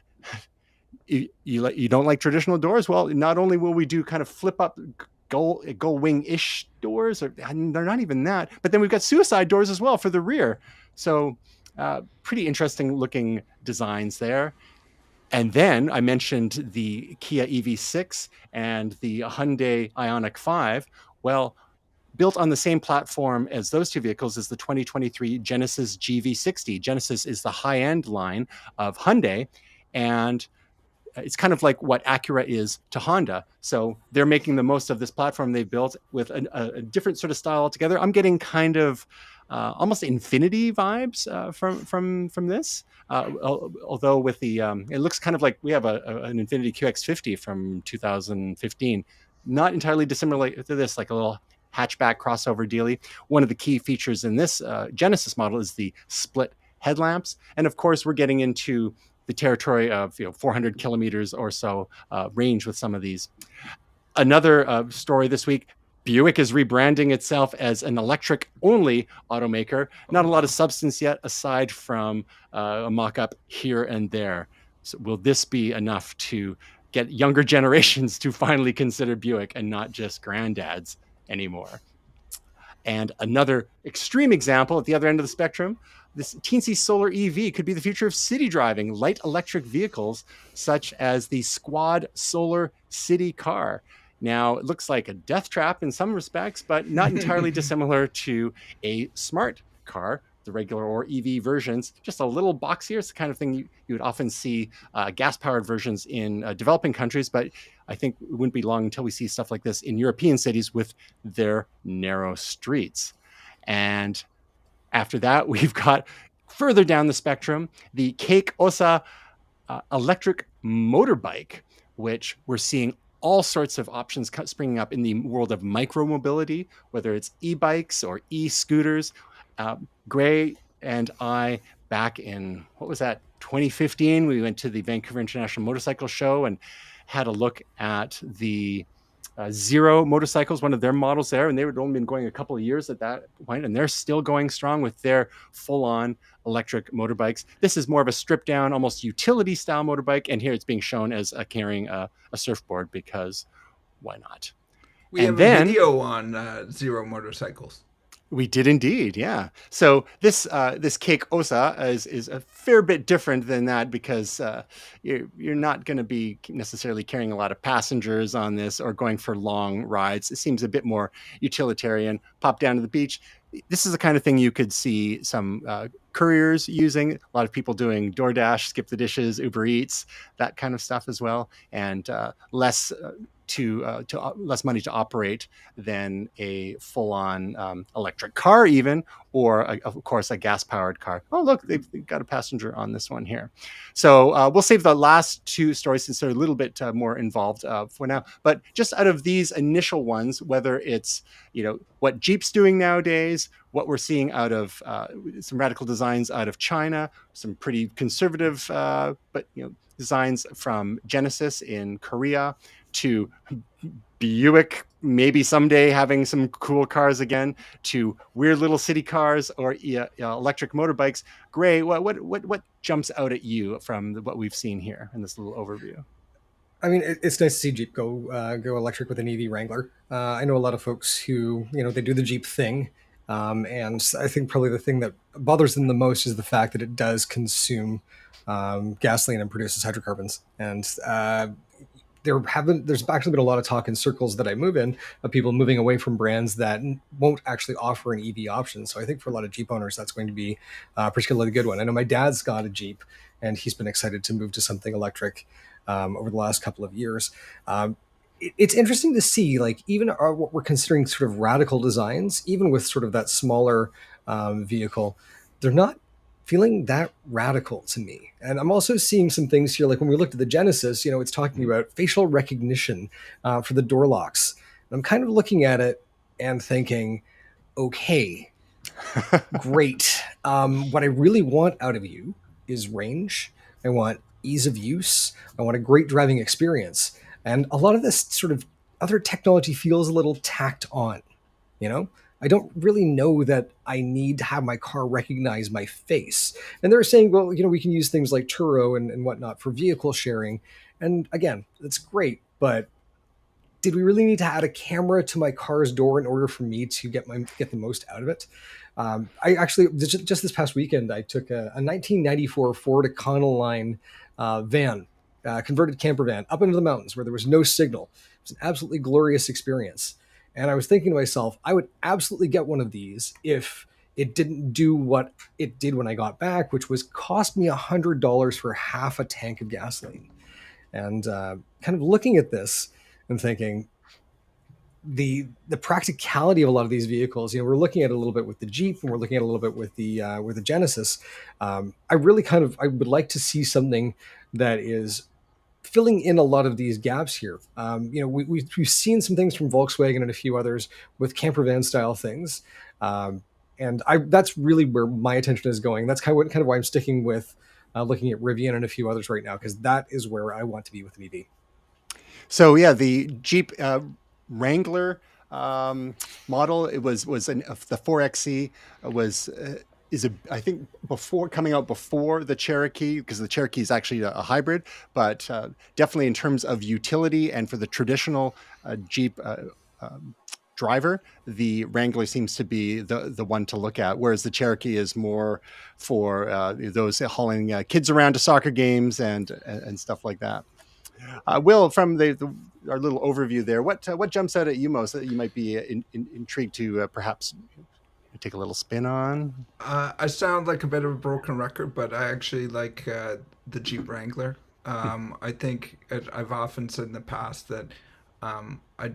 Speaker 1: you don't like traditional doors? Well, not only will we do kind of flip up gull wing-ish doors, or they're not even that, but then we've got suicide doors as well for the rear. So pretty interesting looking designs there. And then I mentioned the Kia EV6 and the Hyundai Ioniq 5. Well, built on the same platform as those two vehicles is the 2023 Genesis GV60. Genesis is the high-end line of Hyundai, and it's kind of like what Acura is to Honda. So they're making the most of this platform they've built with a different sort of style altogether. I'm getting kind of almost Infinity vibes from this. Although with the it looks kind of like we have an Infinity QX50 from 2015, not entirely dissimilar to this, like a little hatchback crossover dealy. One of the key features in this Genesis model is the split headlamps, and of course we're getting into the territory of 400 kilometers or so range with some of these. Another story this week: Buick is rebranding itself as an electric-only automaker. Not a lot of substance yet, aside from a mock-up here and there. So will this be enough to get younger generations to finally consider Buick and not just granddads anymore? And another extreme example at the other end of the spectrum, this teensy solar EV could be the future of city driving. Light electric vehicles, such as the Squad Solar City Car. Now, it looks like a death trap in some respects, but not entirely dissimilar to a smart car, the regular or EV versions. Just a little boxier. It's the kind of thing you would often see gas-powered versions in developing countries, but I think it wouldn't be long until we see stuff like this in European cities with their narrow streets. And after that, we've got further down the spectrum, the Cake Osa electric motorbike, which we're seeing all sorts of options springing up in the world of micromobility, whether it's e-bikes or e-scooters. Gray and I, back in, 2015, we went to the Vancouver International Motorcycle Show and had a look at the Zero motorcycles, one of their models there, and they had only been going a couple of years at that point, and they're still going strong with their full-on electric motorbikes. This is more of a stripped-down, almost utility-style motorbike, and here it's being shown as carrying a surfboard because why not?
Speaker 2: We have a video on Zero motorcycles.
Speaker 1: We did indeed, yeah. So this Cake Osa is a fair bit different than that because you're not going to be necessarily carrying a lot of passengers on this or going for long rides. It seems a bit more utilitarian. Pop down to the beach. This is the kind of thing you could see some couriers using. A lot of people doing DoorDash, Skip the Dishes, Uber Eats, that kind of stuff as well, and less money to operate than a full-on electric car, even, or of course a gas-powered car. Oh, look, they've got a passenger on this one here. So we'll save the last two stories since they're a little bit more involved for now. But just out of these initial ones, whether it's what Jeep's doing nowadays, what we're seeing out of some radical designs out of China, some pretty conservative but designs from Genesis in Korea, to Buick maybe someday having some cool cars again, to weird little city cars or electric motorbikes. Gray, what jumps out at you from what we've seen here in this little overview?
Speaker 3: I mean, it's nice to see Jeep go electric with an EV Wrangler. I know a lot of folks who they do the Jeep thing, and I think probably the thing that bothers them the most is the fact that it does consume gasoline and produces hydrocarbons. And there's actually been a lot of talk in circles that I move in of people moving away from brands that won't actually offer an EV option. So I think for a lot of Jeep owners, that's going to be a particularly good one. I know my dad's got a Jeep, and he's been excited to move to something electric over the last couple of years. It's interesting to see, like, even what we're considering sort of radical designs, even with sort of that smaller vehicle, they're not feeling that radical to me. And I'm also seeing some things here, like when we looked at the Genesis, it's talking about facial recognition for the door locks. And I'm kind of looking at it and thinking, okay, great. What I really want out of you is range. I want ease of use. I want a great driving experience. And a lot of this sort of other technology feels a little tacked on, I don't really know that I need to have my car recognize my face. And they're saying, well, we can use things like Turo and whatnot for vehicle sharing. And again, that's great, but did we really need to add a camera to my car's door in order for me to get the most out of it? I actually, just this past weekend, I took a 1994 Ford Econoline van, converted camper van, up into the mountains where there was no signal. It was an absolutely glorious experience. And I was thinking to myself, I would absolutely get one of these if it didn't do what it did when I got back, which was cost me $100 for half a tank of gasoline. And kind of looking at this and thinking, the practicality of a lot of these vehicles, we're looking at it a little bit with the Jeep, and we're looking at it a little bit with the Genesis. I really I would like to see something that is filling in a lot of these gaps here. We've seen some things from Volkswagen and a few others with camper van style things, and that's really where my attention is going. That's kind of why I'm sticking with looking at Rivian and a few others right now, because that is where I want to be with an EV.
Speaker 1: So yeah, the Jeep Wrangler model, it was the 4XE was is a, I think, before coming out before the Cherokee, because the Cherokee is actually a hybrid, but definitely in terms of utility and for the traditional Jeep driver, the Wrangler seems to be the one to look at, whereas the Cherokee is more for those hauling kids around to soccer games and stuff like that. Will, from our little overview there, what jumps out at you most that you might be intrigued to perhaps take a little spin on?
Speaker 2: I sound like a bit of a broken record, but I actually like the Jeep Wrangler. I think I've often said in the past that I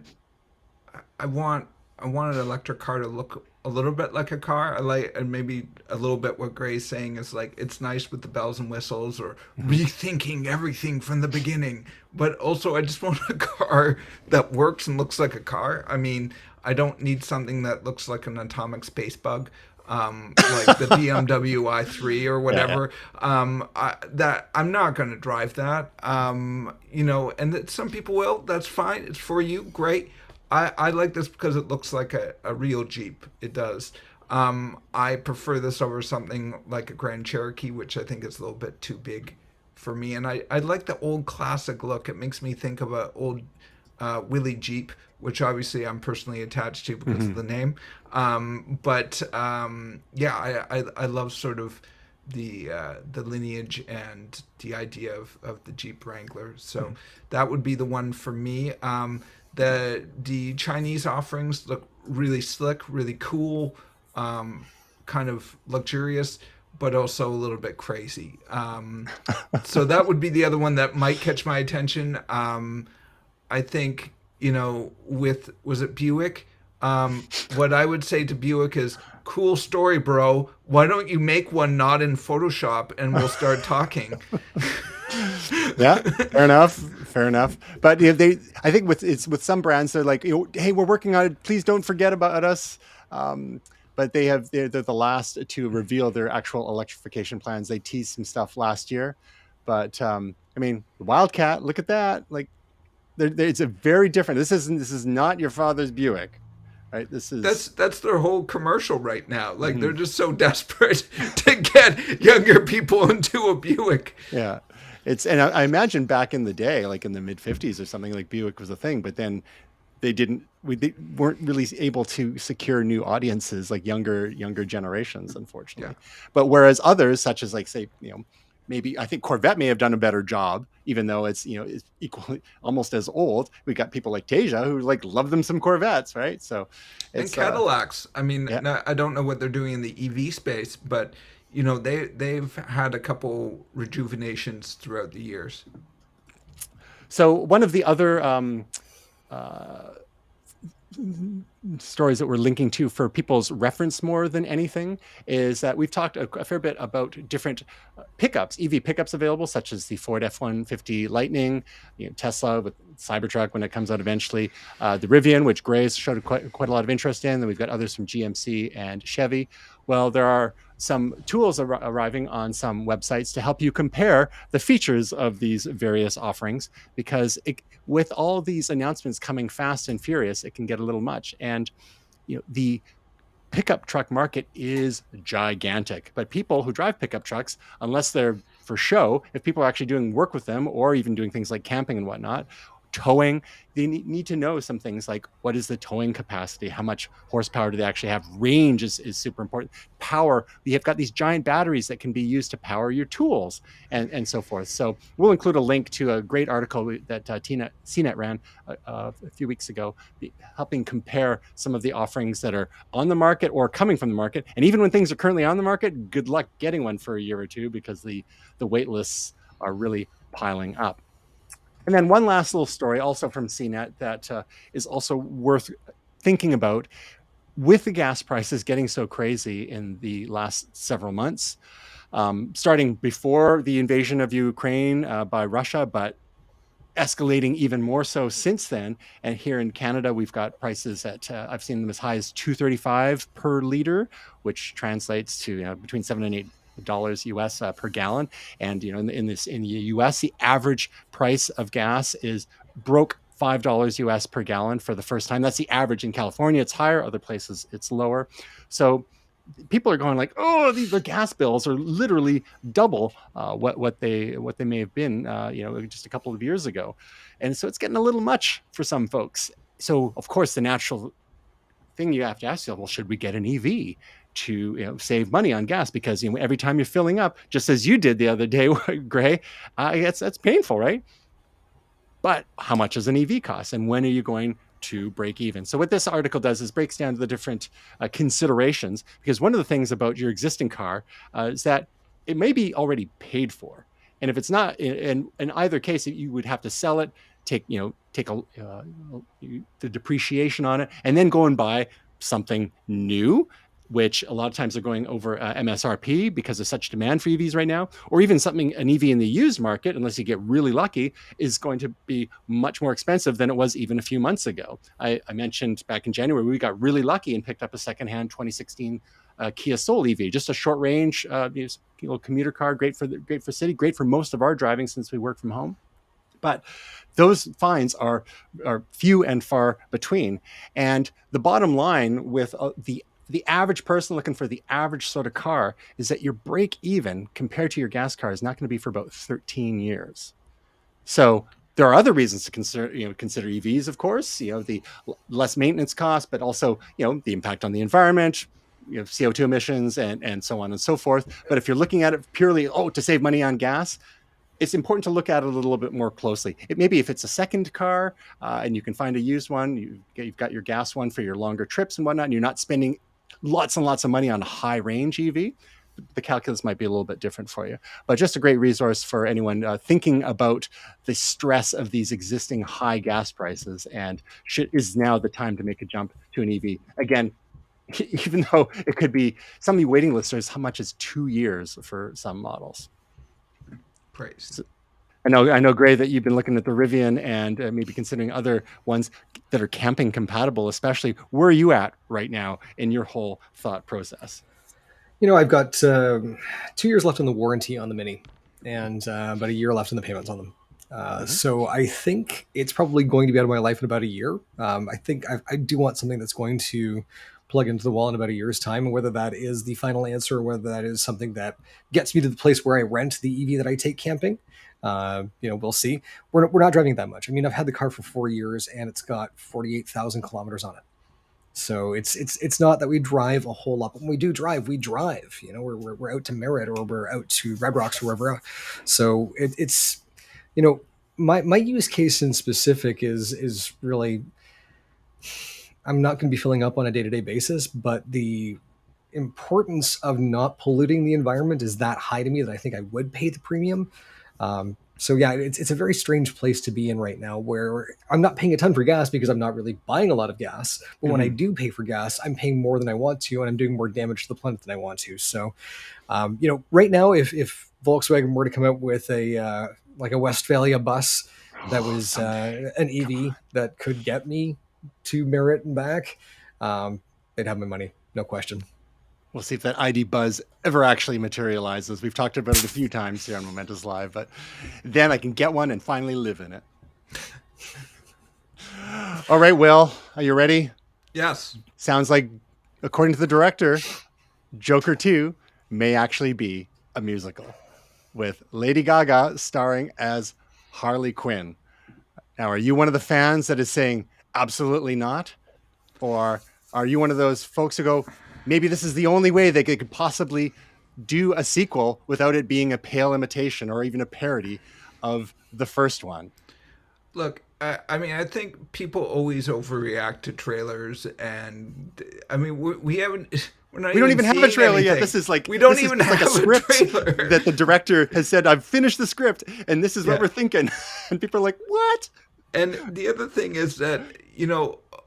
Speaker 2: I want an electric car to look a little bit like a car. I like, and maybe a little bit what Gray's saying is like, it's nice with the bells and whistles or rethinking everything from the beginning. But also, I just want a car that works and looks like a car. I mean, I don't need something that looks like an atomic space bug, like the BMW i3 or whatever. That I'm not going to drive that. And that some people will. That's fine. It's for you. Great. I like this because it looks like a real Jeep. It does. I prefer this over something like a Grand Cherokee, which I think is a little bit too big for me. And I like the old classic look. It makes me think of an old Willie Jeep, which obviously I'm personally attached to because of the name. I love sort of the lineage and the idea of the Jeep Wrangler. So that would be the one for me. The Chinese offerings look really slick, really cool, kind of luxurious, but also a little bit crazy. So that would be the other one that might catch my attention. I think, was it Buick? What I would say to Buick is, cool story, bro. Why don't you make one not in Photoshop and we'll start talking?
Speaker 1: Yeah, fair enough. But I think with some brands, they're like, hey, we're working on it. Please don't forget about us. But they're the last to reveal their actual electrification plans. They teased some stuff last year, but the Wildcat, look at that. Like, it's a very different. This is not your father's Buick. Right,
Speaker 2: that's their whole commercial right now. Like, they're just so desperate to get younger people into a Buick.
Speaker 1: Yeah, and I imagine back in the day, like in the mid '50s or something, like Buick was a thing, but then they weren't really able to secure new audiences, like younger generations, unfortunately. Yeah. But whereas others, such as like, say, maybe I think Corvette may have done a better job, even though it's it's equally almost as old. We got people like Tasia who like love them some Corvettes, right? So
Speaker 2: and Cadillacs. I don't know what they're doing in the EV space, but they've had a couple rejuvenations throughout the years.
Speaker 1: So one of the other stories that we're linking to for people's reference more than anything is that we've talked a fair bit about different pickups, EV pickups available, such as the Ford F-150 Lightning, Tesla with Cybertruck when it comes out eventually, the Rivian, which Gray's showed quite a lot of interest in. Then we've got others from GMC and Chevy. Well, there are some tools arriving on some websites to help you compare the features of these various offerings, because with all these announcements coming fast and furious, it can get a little much. And the pickup truck market is gigantic, but people who drive pickup trucks, unless they're for show, if people are actually doing work with them or even doing things like camping and whatnot, towing. They need to know some things like what is the towing capacity, how much horsepower do they actually have. Range is super important. Power, you have got these giant batteries that can be used to power your tools and so forth. So we'll include a link to a great article that CNET ran a few weeks ago, helping compare some of the offerings that are on the market or coming from the market. And even when things are currently on the market, good luck getting one for a year or two, because the wait lists are really piling up. And then one last little story, also from CNET, that is also worth thinking about. With the gas prices getting so crazy in the last several months, starting before the invasion of Ukraine by Russia, but escalating even more so since then. And here in Canada, we've got prices at I've seen them as high as $2.35 per liter, which translates to between $7 and $8 US per gallon. And in the US, the average price of gas is broke $5 US per gallon for the first time. That's the average. In California, it's higher. Other places, it's lower. So people are going like, oh, the gas bills are literally double what they may have been, just a couple of years ago, and so it's getting a little much for some folks. So of course, the natural thing you have to ask yourself, well, should we get an EV to save money on gas? Because every time you're filling up, just as you did the other day, Gray, that's painful, right? But how much does an EV cost, and when are you going to break even? So what this article does is breaks down the different considerations, because one of the things about your existing car is that it may be already paid for, and if it's not, in either case, you would have to sell it, take the depreciation on it, and then go and buy something new, which a lot of times are going over MSRP because of such demand for EVs right now, or even an EV in the used market, unless you get really lucky, is going to be much more expensive than it was even a few months ago. I mentioned back in January, we got really lucky and picked up a secondhand 2016 Kia Soul EV, just a short range commuter car, great for city, great for most of our driving since we work from home. But those finds are few and far between. And the bottom line with the average person looking for the average sort of car is that your break even compared to your gas car is not going to be for about 13 years. So there are other reasons to consider EVs, of course, the less maintenance costs, but also, the impact on the environment, CO2 emissions and so on and so forth. But if you're looking at it purely, to save money on gas, it's important to look at it a little bit more closely. Maybe if it's a second car and you can find a used one, you've got your gas one for your longer trips and whatnot, and you're not spending lots and lots of money on a high range EV, the calculus might be a little bit different for you. But just a great resource for anyone thinking about the stress of these existing high gas prices, and is now the time to make a jump to an EV. Again, even though it could be, some of the waiting lists are as much as 2 years for some models.
Speaker 2: Praise.
Speaker 1: I know, Gray, that you've been looking at the Rivian and maybe considering other ones that are camping compatible, especially. Where are you at right now in your whole thought process?
Speaker 3: I've got 2 years left on the warranty on the Mini, and about a year left in the payments on them. So I think it's probably going to be out of my life in about a year. I think I do want something that's going to plug into the wall in about a year's time, and whether that is the final answer, or whether that is something that gets me to the place where I rent the EV that I take camping, we'll see. We're not driving that much. I mean, I've had the car for 4 years, and it's got 48,000 kilometers on it. So it's not that we drive a whole lot, but when we do drive, we drive. We're out to Merritt, or we're out to Red Rocks, or wherever. So it's my use case in specific is really, I'm not going to be filling up on a day-to-day basis, but the importance of not polluting the environment is that high to me that I think I would pay the premium. So yeah, it's a very strange place to be in right now, where I'm not paying a ton for gas because I'm not really buying a lot of gas. But when I do pay for gas, I'm paying more than I want to, and I'm doing more damage to the planet than I want to. So, right now, if Volkswagen were to come out with a Westphalia bus that was an EV that could get me to Merritt and back, they'd have my money, no question.
Speaker 1: We'll see if that ID buzz ever actually materializes. We've talked about it a few times here on Momentous Live, but then I can get one and finally live in it. All right, Will, are you ready?
Speaker 2: Yes.
Speaker 1: Sounds like, according to the director, Joker 2 may actually be a musical, with Lady Gaga starring as Harley Quinn. Now, are you one of the fans that is saying absolutely not? Or are you one of those folks who go, maybe this is the only way they could possibly do a sequel without it being a pale imitation or even a parody of the first one?
Speaker 2: Look, I mean, I think people always overreact to trailers, and I mean, we haven't. We're not
Speaker 1: We don't even have a
Speaker 2: seeing
Speaker 1: trailer yet.
Speaker 2: anything.
Speaker 1: This is like
Speaker 2: we don't
Speaker 1: this is
Speaker 2: even
Speaker 1: just
Speaker 2: have
Speaker 1: like a script
Speaker 2: trailer
Speaker 1: that the director has said, I've finished the script and this is what
Speaker 2: Yeah.
Speaker 1: we're thinking. And people are like, what?
Speaker 2: And the other thing is that,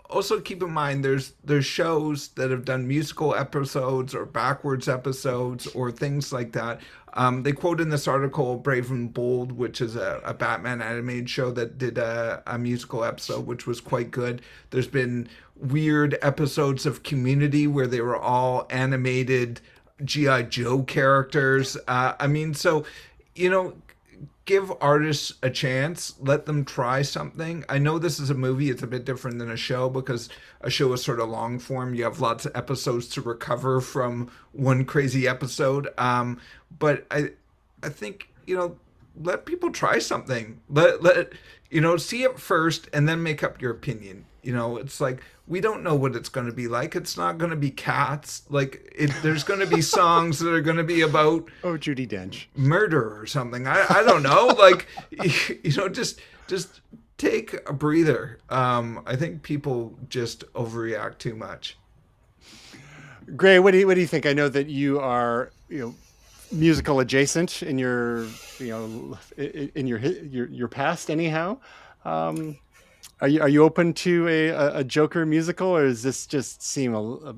Speaker 2: also keep in mind there's shows that have done musical episodes or backwards episodes or things like that. They quote in this article Brave and Bold, which is a Batman animated show that did a musical episode, which was quite good. There's been weird episodes of Community where they were all animated G.I. Joe characters. I mean, so, you know, give artists a chance, let them try something. I know this is a movie, it's a bit different than a show because a show is sort of long form. You have lots of episodes to recover from one crazy episode. But I think, let people try something. Let see it first and then make up your opinion. It's like we don't know what it's going to be like. It's not going to be Cats. There's going to be songs that are going to be about
Speaker 1: Oh, Judi Dench.
Speaker 2: murder or something. I don't know. Just take a breather. I think people just overreact too much.
Speaker 1: Gray, what do you think? I know that you are, musical adjacent in your, in your past anyhow. Are you open to a Joker musical, or does this just seem a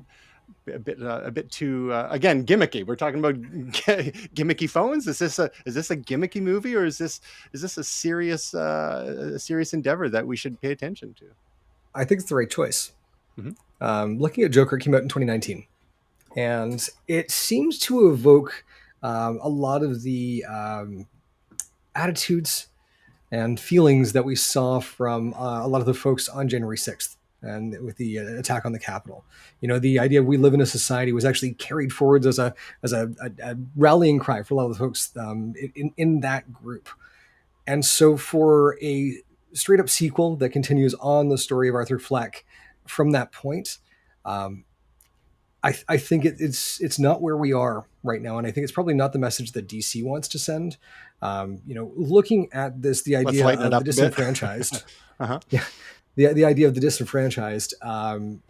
Speaker 1: bit too again gimmicky? We're talking about gimmicky phones. Is this a gimmicky movie, or is this a serious endeavor that we should pay attention to?
Speaker 3: I think it's the right choice.
Speaker 1: Mm-hmm.
Speaker 3: Looking at Joker, came out in 2019, and it seems to evoke a lot of the attitudes and feelings that we saw from a lot of the folks on January 6th and with the attack on the Capitol. The idea of we live in a society was actually carried forwards as a rallying cry for a lot of the folks in that group. And so for a straight up sequel that continues on the story of Arthur Fleck from that point, I think it's not where we are right now, and I think it's probably not the message that DC wants to send. Looking at this, the idea of the disenfranchised,
Speaker 1: uh-huh.
Speaker 3: yeah, the idea of the disenfranchised, having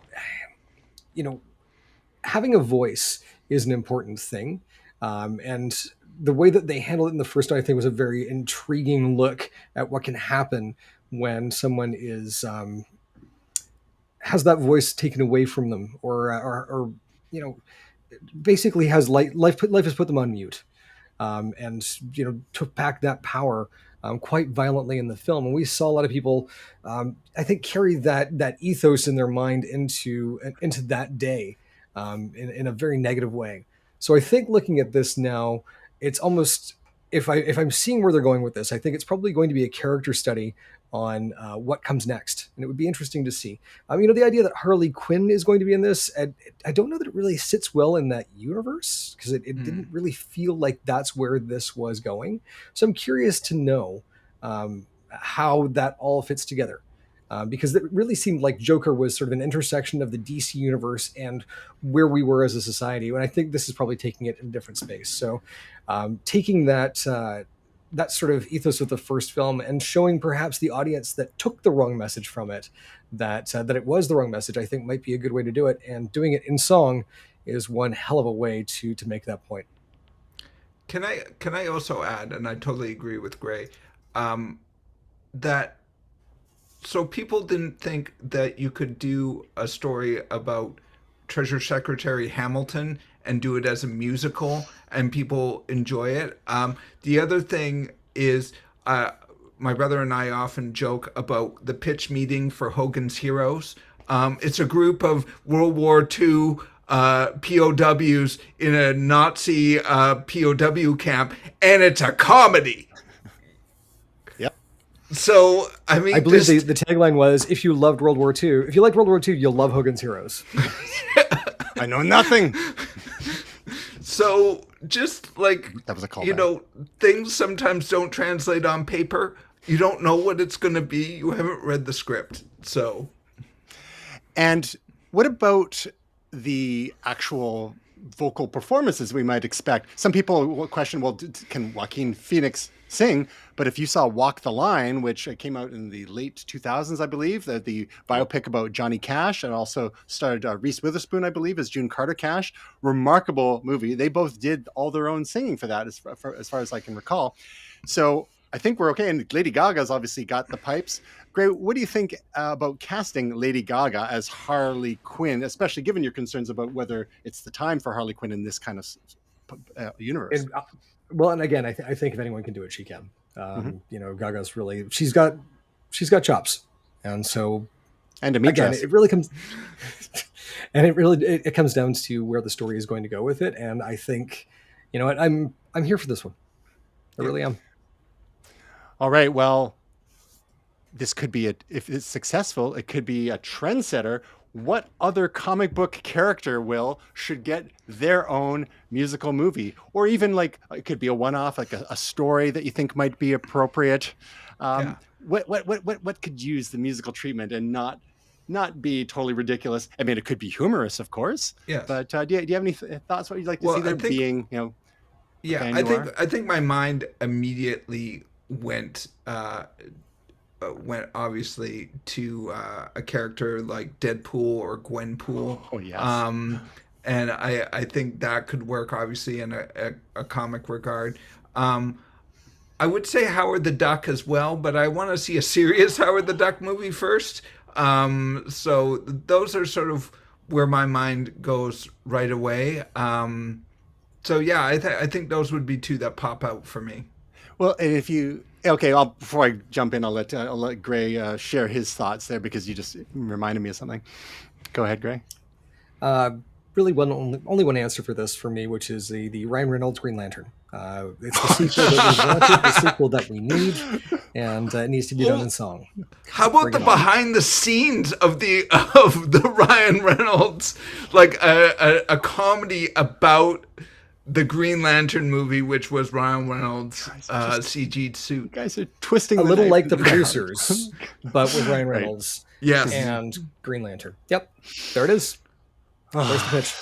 Speaker 3: a voice is an important thing, and the way that they handled it in the first one, I think, was a very intriguing look at what can happen when someone has that voice taken away from them, or basically has life has put them on mute, and took back that power quite violently in the film. And we saw a lot of people, I think, carry that ethos in their mind into that day in a very negative way. So I think looking at this now, it's almost, if I'm seeing where they're going with this, I think it's probably going to be a character study on what comes next, and it would be interesting to see. The idea that Harley Quinn is going to be in this, I don't know that it really sits well in that universe, because it didn't really feel like that's where this was going. So I'm curious to know how that all fits together. Because it really seemed like Joker was sort of an intersection of the DC universe and where we were as a society. And I think this is probably taking it in a different space. So taking that sort of ethos of the first film and showing perhaps the audience that took the wrong message from it, that it was the wrong message, I think might be a good way to do it. And doing it in song is one hell of a way to make that point.
Speaker 2: Can I also add, and I totally agree with Gray, that so people didn't think that you could do a story about Treasury Secretary Hamilton and do it as a musical and people enjoy it. The other thing is, my brother and I often joke about the pitch meeting for Hogan's Heroes. It's a group of World War II POWs in a Nazi POW camp, and it's a comedy. So, I mean,
Speaker 3: I believe the tagline was, if you loved World War II, if you liked World War II, you'll love Hogan's Heroes.
Speaker 1: I know nothing.
Speaker 2: So just like,
Speaker 1: that was a callback.
Speaker 2: Things sometimes don't translate on paper. You don't know what it's going to be. You haven't read the script. So,
Speaker 1: And what about the actual vocal performances we might expect? Some people will question, well, can Joaquin Phoenix sing? But if you saw Walk the Line, which came out in the late 2000s, I believe, the biopic about Johnny Cash, and also starred Reese Witherspoon, I believe, as June Carter Cash. Remarkable movie. They both did all their own singing for that, as far as I can recall. So I think we're okay. And Lady Gaga's obviously got the pipes. Gray, what do you think about casting Lady Gaga as Harley Quinn, especially given your concerns about whether it's the time for Harley Quinn in this kind of universe?
Speaker 3: Well, and again, I think if anyone can do it, she can. Gaga's really she's got chops, and so
Speaker 1: and a meat
Speaker 3: again,
Speaker 1: dress.
Speaker 3: it really comes, and it comes down to where the story is going to go with it. And I think, I'm here for this one. I really am.
Speaker 1: All right. Well, this could be if it's successful, it could be a trendsetter. What other comic book character should get their own musical movie, or even like it could be a one-off, like a story that you think might be appropriate? What could use the musical treatment and not be totally ridiculous? I mean, it could be humorous, of course.
Speaker 2: Yes.
Speaker 1: But do you have any thoughts? What you'd like to see there being?
Speaker 2: Yeah, I think my mind immediately went obviously to a character like Deadpool or Gwenpool.
Speaker 1: Oh yes.
Speaker 2: And I think that could work obviously in a comic regard. I would say Howard the Duck as well, but I want to see a serious Howard the Duck movie first. So those are sort of where my mind goes right away. So yeah, I think those would be two that pop out for me.
Speaker 1: Well, and before I jump in, I'll let Gray share his thoughts there, because you just reminded me of something. Go ahead, Gray.
Speaker 3: Really, only one answer for this for me, which is the Ryan Reynolds Green Lantern. It's the sequel that we wanted, the sequel that we need, and it needs to be done in song.
Speaker 2: How about the behind the scenes of the Ryan Reynolds, like a comedy about the Green Lantern movie, which was Ryan Reynolds' CG'd suit.
Speaker 1: You guys are twisting
Speaker 3: a little like the producers, but with Ryan Reynolds.
Speaker 2: Right. Yes.
Speaker 3: And Green Lantern. Yep. There it is. There's the pitch.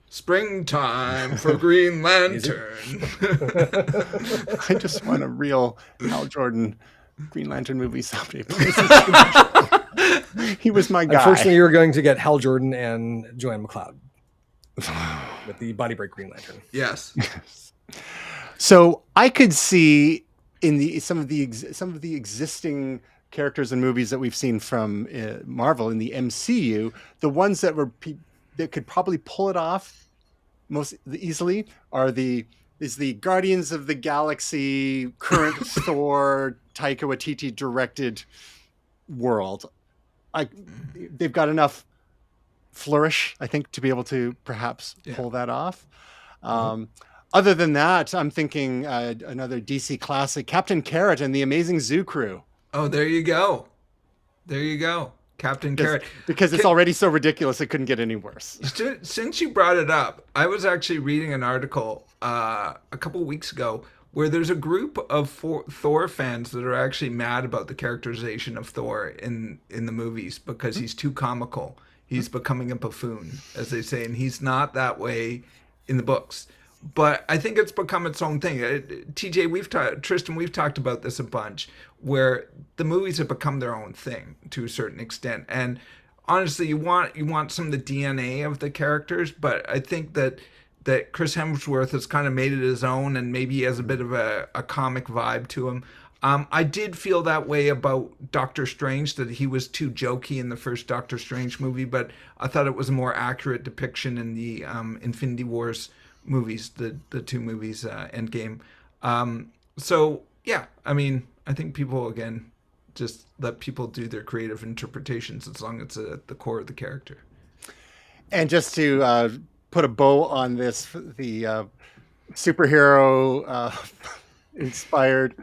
Speaker 2: Springtime for Green Lantern.
Speaker 1: I just want a real Hal Jordan Green Lantern movie someday. He was my guy.
Speaker 3: Unfortunately, you were going to get Hal Jordan and Joanne McLeod with the body break Green Lantern.
Speaker 2: Yes.
Speaker 1: So I could see in some of the existing characters and movies that we've seen from Marvel in the MCU, the ones that that could probably pull it off most easily is the Guardians of the Galaxy current Thor Taika Waititi directed world. They've got enough flourish, I think, to be able to perhaps pull that off. Other than that, I'm thinking another DC classic, Captain Carrot and the Amazing Zoo Crew.
Speaker 2: Oh, there you go. Captain Carrot.
Speaker 1: Because it's already so ridiculous, it couldn't get any worse.
Speaker 2: Since you brought it up, I was actually reading an article a couple weeks ago where there's a group of Thor fans that are actually mad about the characterization of Thor in the movies because he's too comical. He's becoming a buffoon, as they say, and he's not that way in the books. But I think it's become its own thing. TJ, Tristan, we've talked about this a bunch, where the movies have become their own thing to a certain extent. And honestly, you want some of the DNA of the characters, but I think that Chris Hemsworth has kind of made it his own, and maybe he has a bit of a comic vibe to him. I did feel that way about Doctor Strange, that he was too jokey in the first Doctor Strange movie, but I thought it was a more accurate depiction in the Infinity Wars movies, the two movies, Endgame. So yeah, I mean, I think people, again, just let people do their creative interpretations as long as it's at the core of the character.
Speaker 1: And just to put a bow on this, the superhero inspired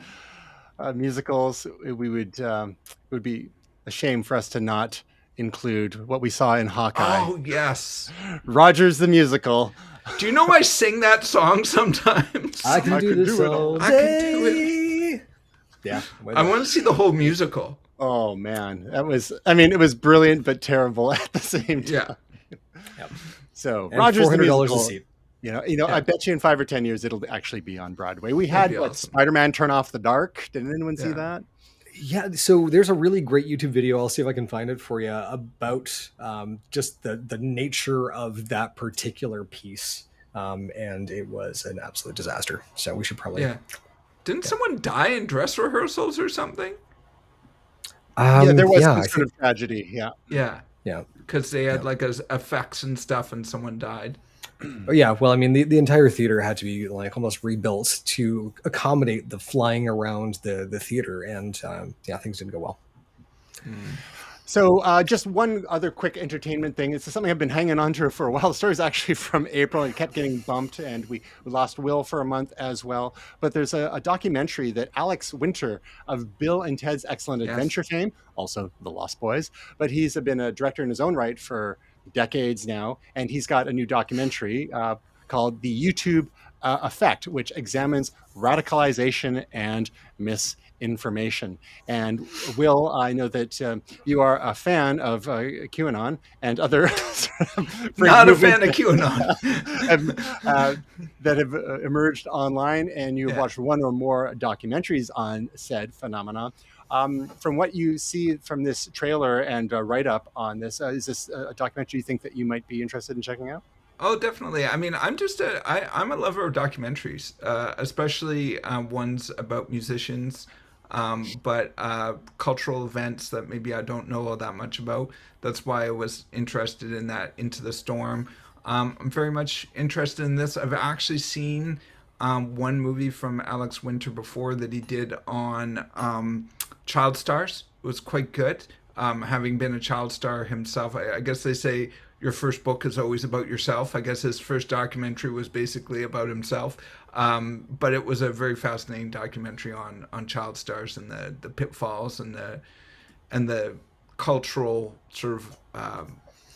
Speaker 1: musicals, it would be a shame for us to not include what we saw in Hawkeye.
Speaker 2: Oh yes,
Speaker 1: Rogers the Musical.
Speaker 2: Do you know I sing that song sometimes?
Speaker 3: I can do this all day.
Speaker 2: I can do it.
Speaker 3: Yeah.
Speaker 2: I want to see the whole musical.
Speaker 1: Oh man, that was, I mean, it was brilliant but terrible at the same
Speaker 2: Yeah.
Speaker 1: time.
Speaker 3: Yep.
Speaker 1: So
Speaker 3: And
Speaker 1: Rogers the
Speaker 3: $400 a
Speaker 1: musical,
Speaker 3: seat.
Speaker 1: I
Speaker 2: Yeah.
Speaker 1: bet you in 5 or 10 years it'll actually be on Broadway. We
Speaker 2: That'd
Speaker 1: had
Speaker 2: be
Speaker 1: what,
Speaker 2: awesome.
Speaker 1: Spider-Man Turn Off the Dark? Did anyone see
Speaker 2: Yeah.
Speaker 1: that?
Speaker 3: Yeah, so there's a really great YouTube video. I'll see if I can find it for you about just the nature of that particular piece. And it was an absolute disaster. So we should probably.
Speaker 2: Yeah. Didn't someone die in dress rehearsals or something?
Speaker 1: Yeah, there was
Speaker 3: yeah,
Speaker 1: some
Speaker 3: I
Speaker 1: sort
Speaker 3: think.
Speaker 1: of tragedy. Yeah.
Speaker 2: Yeah.
Speaker 3: Yeah.
Speaker 2: Because they had
Speaker 3: Yeah.
Speaker 2: like effects and stuff and someone died.
Speaker 3: Oh, yeah. Well, I mean, the entire theater had to be like almost rebuilt to accommodate the flying around the theater. And yeah, things didn't go well.
Speaker 1: So just one other quick entertainment thing. It's something I've been hanging on to for a while. The story's actually from April. It kept getting bumped, and we lost Will for a month as well. But there's a documentary that Alex Winter of Bill and Ted's Excellent
Speaker 2: Yes.
Speaker 1: Adventure fame, also The Lost Boys, but he's been a director in his own right for decades now, and he's got a new documentary called The YouTube Effect, which examines radicalization and misinformation. And Will, I know that you are a fan of QAnon and other
Speaker 2: Not a fan of QAnon.
Speaker 1: that have emerged online, and you've
Speaker 2: Yeah.
Speaker 1: watched one or more documentaries on said phenomena. From what you see from this trailer and write-up on this, is this a documentary you think that you might be interested in checking out?
Speaker 2: Oh, definitely. I mean, I'm a lover of documentaries, especially ones about musicians, but cultural events that maybe I don't know all that much about. That's why I was interested in that Into the Storm. I'm very much interested in this. I've actually seen one movie from Alex Winter before that he did on child stars. It was quite good. Having been a child star himself, I guess they say your first book is always about yourself. I guess his first documentary was basically about himself. But it was a very fascinating documentary on child stars and the pitfalls and the cultural sort of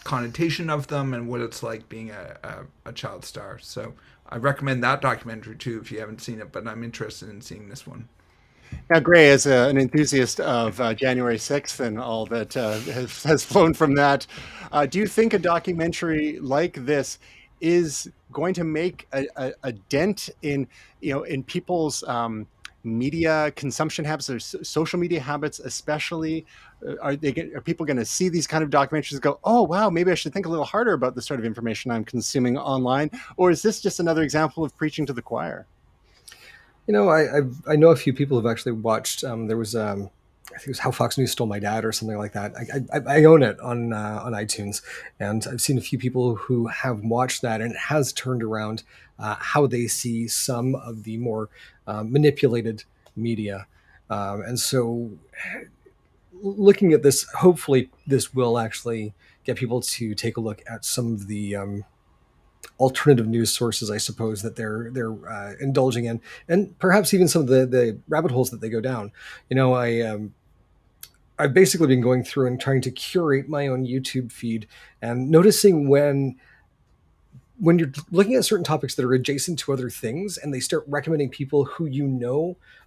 Speaker 2: connotation of them and what it's like being a child star. So I recommend that documentary too if you haven't seen it, but I'm interested in seeing this one.
Speaker 1: Now, Gray, as an enthusiast of January 6th and all that has flown from that, do you think a documentary like this is going to make a dent in, in people's media consumption habits or social media habits, especially? Are people going to see these kind of documentaries and go, oh, wow, maybe I should think a little harder about the sort of information I'm consuming online? Or is this just another example of preaching to the choir?
Speaker 3: I know a few people have actually watched. There was I think it was How Fox News Stole My Dad or something like that. I own it on iTunes, and I've seen a few people who have watched that, and it has turned around how they see some of the more manipulated media, and so looking at this, hopefully this will actually get people to take a look at some of the alternative news sources, I suppose, that they're indulging in, and perhaps even some of the rabbit holes that they go down. I've basically been going through and trying to curate my own YouTube feed and noticing when you're looking at certain topics that are adjacent to other things, and they start recommending people who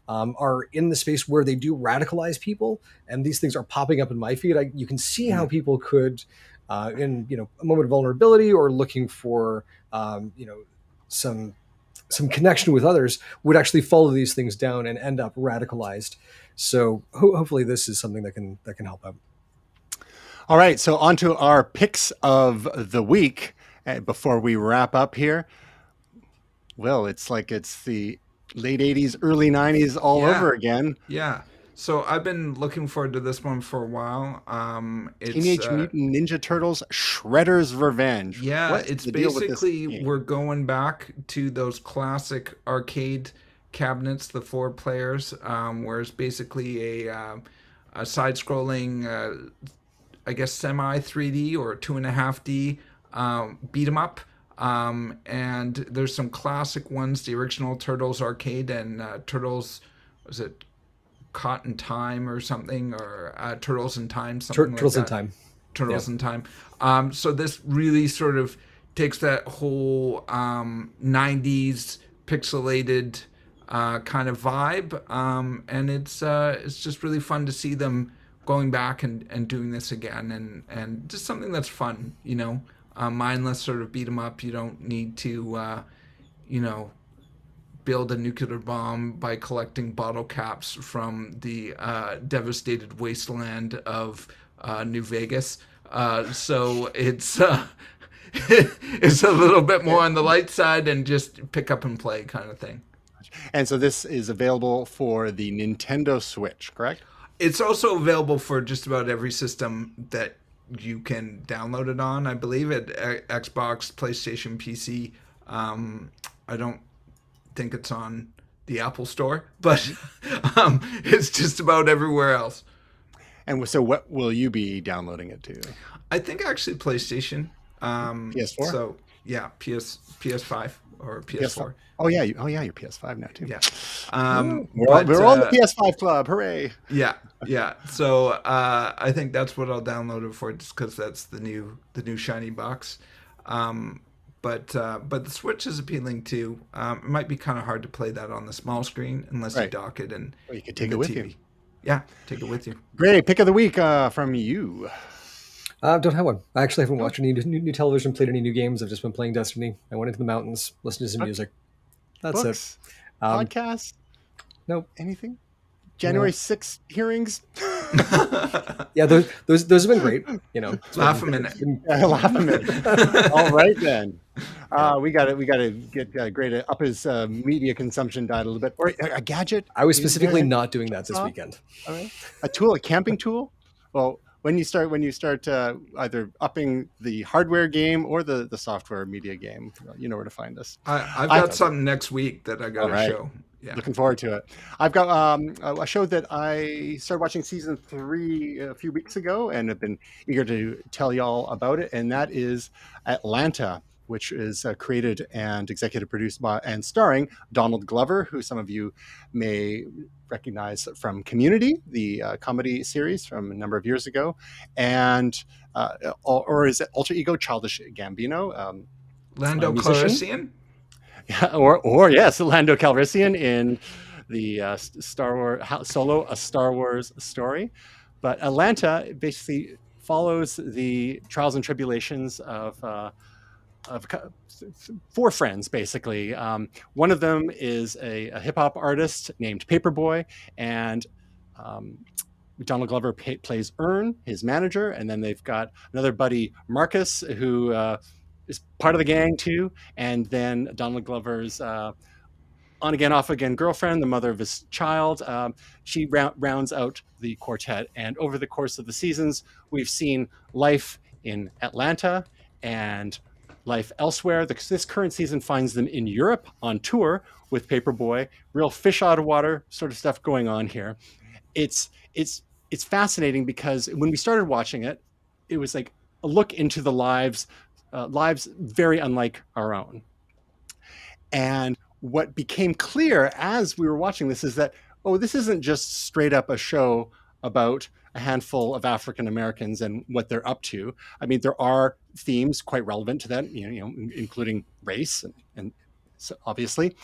Speaker 3: are in the space where they do radicalize people, and these things are popping up in my feed. You can see how people could, in a moment of vulnerability or looking for some connection with others, would actually follow these things down and end up radicalized. So hopefully this is something that can help out.
Speaker 1: All right, so on to our picks of the week. Before we wrap up here, Will, it's like it's the late 80s, early 90s all over again.
Speaker 2: Yeah. So I've been looking forward to this one for a while. It's
Speaker 1: Teenage Mutant Ninja Turtles Shredder's Revenge.
Speaker 2: Yeah,
Speaker 1: What's
Speaker 2: it's
Speaker 1: the deal with this
Speaker 2: basically
Speaker 1: game?
Speaker 2: we're going back to those classic arcade cabinets, the 4 players, where it's basically a side-scrolling, I guess semi 3D or 2.5D beat 'em up. And there's some classic ones, the original Turtles arcade and Turtles, was it Caught in Time or something, or Turtles in Time, something like
Speaker 3: Turtles in
Speaker 2: that.
Speaker 3: Time.
Speaker 2: Turtles in Time. So this really sort of takes that whole 90s pixelated kind of vibe, and it's just really fun to see them going back and doing this again, and just something that's fun, mindless sort of beat 'em up. You don't need to, you know, build a nuclear bomb by collecting bottle caps from the devastated wasteland of New Vegas. So it's a little bit more on the light side and just pick up and play kind of thing.
Speaker 1: And so this is available for the Nintendo Switch, correct?
Speaker 2: It's also available for just about every system that you can download it on. I believe it Xbox, PlayStation, PC. I don't think it's on the Apple Store, but it's just about everywhere else.
Speaker 1: And so what will you be downloading it to?
Speaker 2: I think actually PlayStation.
Speaker 1: PS4?
Speaker 2: So yeah, PS5 or PS4.
Speaker 1: PS5. Oh yeah, you're PS5 now too.
Speaker 2: Yeah.
Speaker 1: We're all in the PS5 club. Hooray!
Speaker 2: Yeah. So I think that's what I'll download it for, just because that's the new shiny box. But the Switch is appealing too. It might be kind of hard to play that on the small screen unless you
Speaker 1: Right.
Speaker 2: dock it and
Speaker 1: Or you could take it with you.
Speaker 2: Yeah, take it with you.
Speaker 1: Great pick of the week from you.
Speaker 3: Don't have one. I actually haven't watched any new television, played any new games. I've just been playing Destiny. I went into the mountains, listened to some music. That's
Speaker 1: Books,
Speaker 3: it. Um,
Speaker 1: podcasts,
Speaker 3: nope.
Speaker 1: anything? January 6th hearings.
Speaker 3: Yeah, those have been great.
Speaker 2: Laugh a minute.
Speaker 1: Laugh a minute. All right then. We got to get Gray to up his media consumption diet a little bit. Or a gadget.
Speaker 3: I was specifically not doing that this weekend.
Speaker 1: All right. A tool, a camping tool. Well, when you start either upping the hardware game or the software media game, you know where to find us.
Speaker 2: I've got something next week that I got to show. Yeah.
Speaker 1: Looking forward to it. I've got a show that I started watching season 3 a few weeks ago and have been eager to tell y'all about it. And that is Atlanta, which is created and executive produced by and starring Donald Glover, who some of you may recognize from Community, the comedy series from a number of years ago, and or is it Alter Ego Childish Gambino,
Speaker 2: Lando Calrissian?
Speaker 1: Yeah, or yes, Lando Calrissian in the Star Wars Solo, a Star Wars story. But Atlanta basically follows the trials and tribulations of 4 friends, basically. One of them is a hip hop artist named Paperboy, and Donald Glover plays Ern, his manager, and then they've got another buddy, Marcus, who is part of the gang too, and then Donald Glover's on again, off again girlfriend, the mother of his child. She rounds out the quartet, and over the course of the seasons, we've seen life in Atlanta and life elsewhere. This current season finds them in Europe on tour with Paperboy. Real fish out of water sort of stuff going on here. It's fascinating because when we started watching it, it was like a look into the lives very unlike our own. And what became clear as we were watching this is that, this isn't just straight up a show about a handful of African Americans and what they're up to. I mean, there are themes quite relevant to that, including race and so obviously,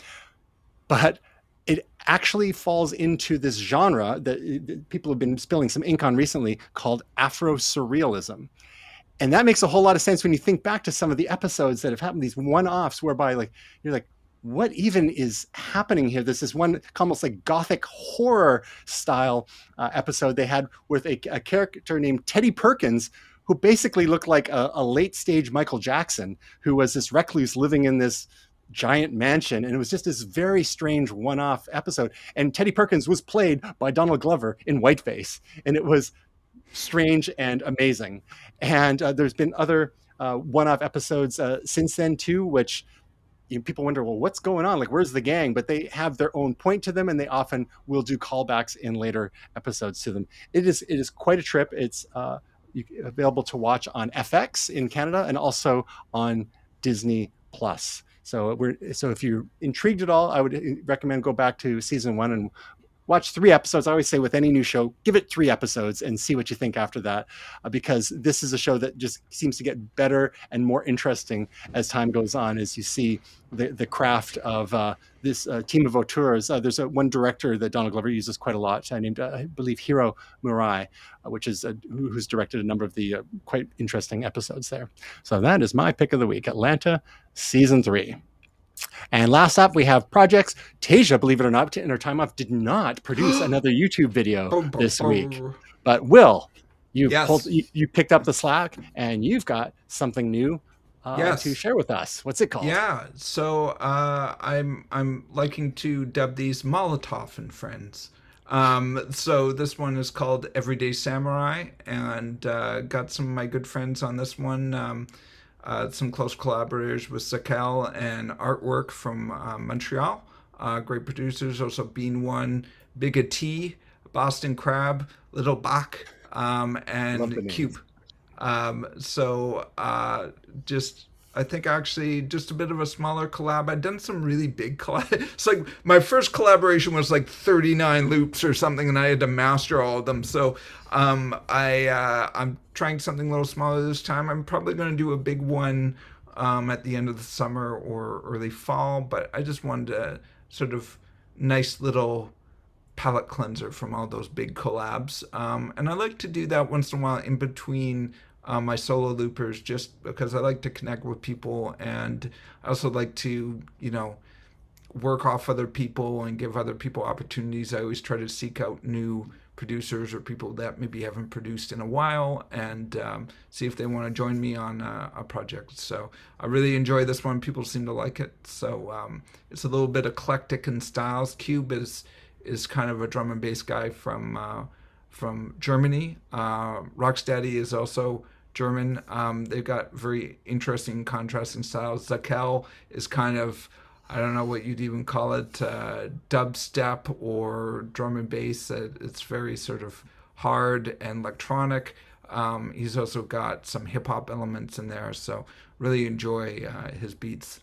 Speaker 1: but it actually falls into this genre that people have been spilling some ink on recently called Afro-surrealism. And that makes a whole lot of sense when you think back to some of the episodes that have happened, these one-offs whereby you're like, what even is happening here? This is one almost like gothic horror style episode they had with a character named Teddy Perkins, who basically looked like a late stage Michael Jackson, who was this recluse living in this giant mansion. And it was just this very strange one-off episode. And Teddy Perkins was played by Donald Glover in whiteface. And it was strange and amazing. And there's been other one-off episodes since then too, which people wonder, well, what's going on? Like, where's the gang? But they have their own point to them, and they often will do callbacks in later episodes to them. It is quite a trip. It's available to watch on FX in Canada and also on Disney Plus. So if you're intrigued at all, I would recommend go back to season 1 and watch 3 episodes. I always say with any new show, give it 3 episodes and see what you think after that, because this is a show that just seems to get better and more interesting as time goes on, as you see the craft of this team of auteurs. There's one director that Donald Glover uses quite a lot, named, I believe, Hiro Murai, which is who's directed a number of the quite interesting episodes there. So that is my pick of the week, Atlanta Season 3. And last up, we have projects. Tasia, believe it or not, in her time off, did not produce another YouTube video this week. But Will, you picked up the slack, and you've got something new to share with us. What's it called?
Speaker 2: Yeah, so I'm liking to dub these Molotov and Friends. So this one is called Everyday Samurai, and got some of my good friends on this one. Some close collaborators with Zakel and Artwork from Montreal. Great producers, also Bean One, Big T, Boston Crab, Little Bach, and Cube. Just I think actually just a bit of a smaller collab. I've done some really big collab. It's like my first collaboration was like 39 loops or something, and I had to master all of them. So I'm trying something a little smaller this time. I'm probably going to do a big one at the end of the summer or early fall. But I just wanted a sort of nice little palette cleanser from all those big collabs. And I like to do that once in a while in between my solo loopers, just because I like to connect with people, and I also like to, work off other people and give other people opportunities. I always try to seek out new producers or people that maybe haven't produced in a while, and see if they want to join me on a project. So I really enjoy this one. People seem to like it. So it's a little bit eclectic in styles. Cube is kind of a drum and bass guy from Germany. Rocksteady is also German. They've got very interesting contrasting styles. Zakel is kind of, I don't know what you'd even call it, dubstep or drum and bass. It's very sort of hard and electronic. He's also got some hip hop elements in there, so really enjoy his beats.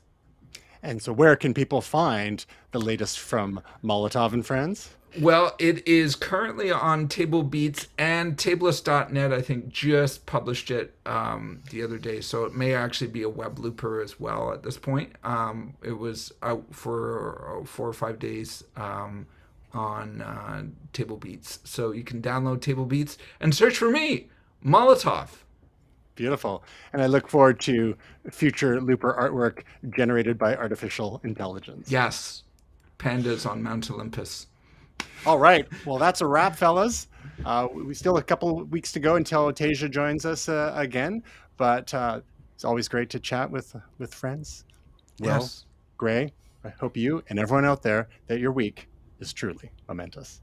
Speaker 1: And so where can people find the latest from Molotov and Friends?
Speaker 2: Well, it is currently on Table Beats, and Tableist.net, I think, just published it the other day. So it may actually be a web looper as well at this point. It was out for 4 or 5 days on Table Beats. So you can download Table Beats and search for me, Molotov.
Speaker 1: Beautiful. And I look forward to future looper artwork generated by artificial intelligence.
Speaker 2: Yes. Pandas on Mount Olympus.
Speaker 1: All right. Well, that's a wrap, fellas. We still have a couple weeks to go until Tasia joins us again. But it's always great to chat with friends. Well,
Speaker 2: Yes.
Speaker 1: Gray, I hope you and everyone out there that your week is truly momentous.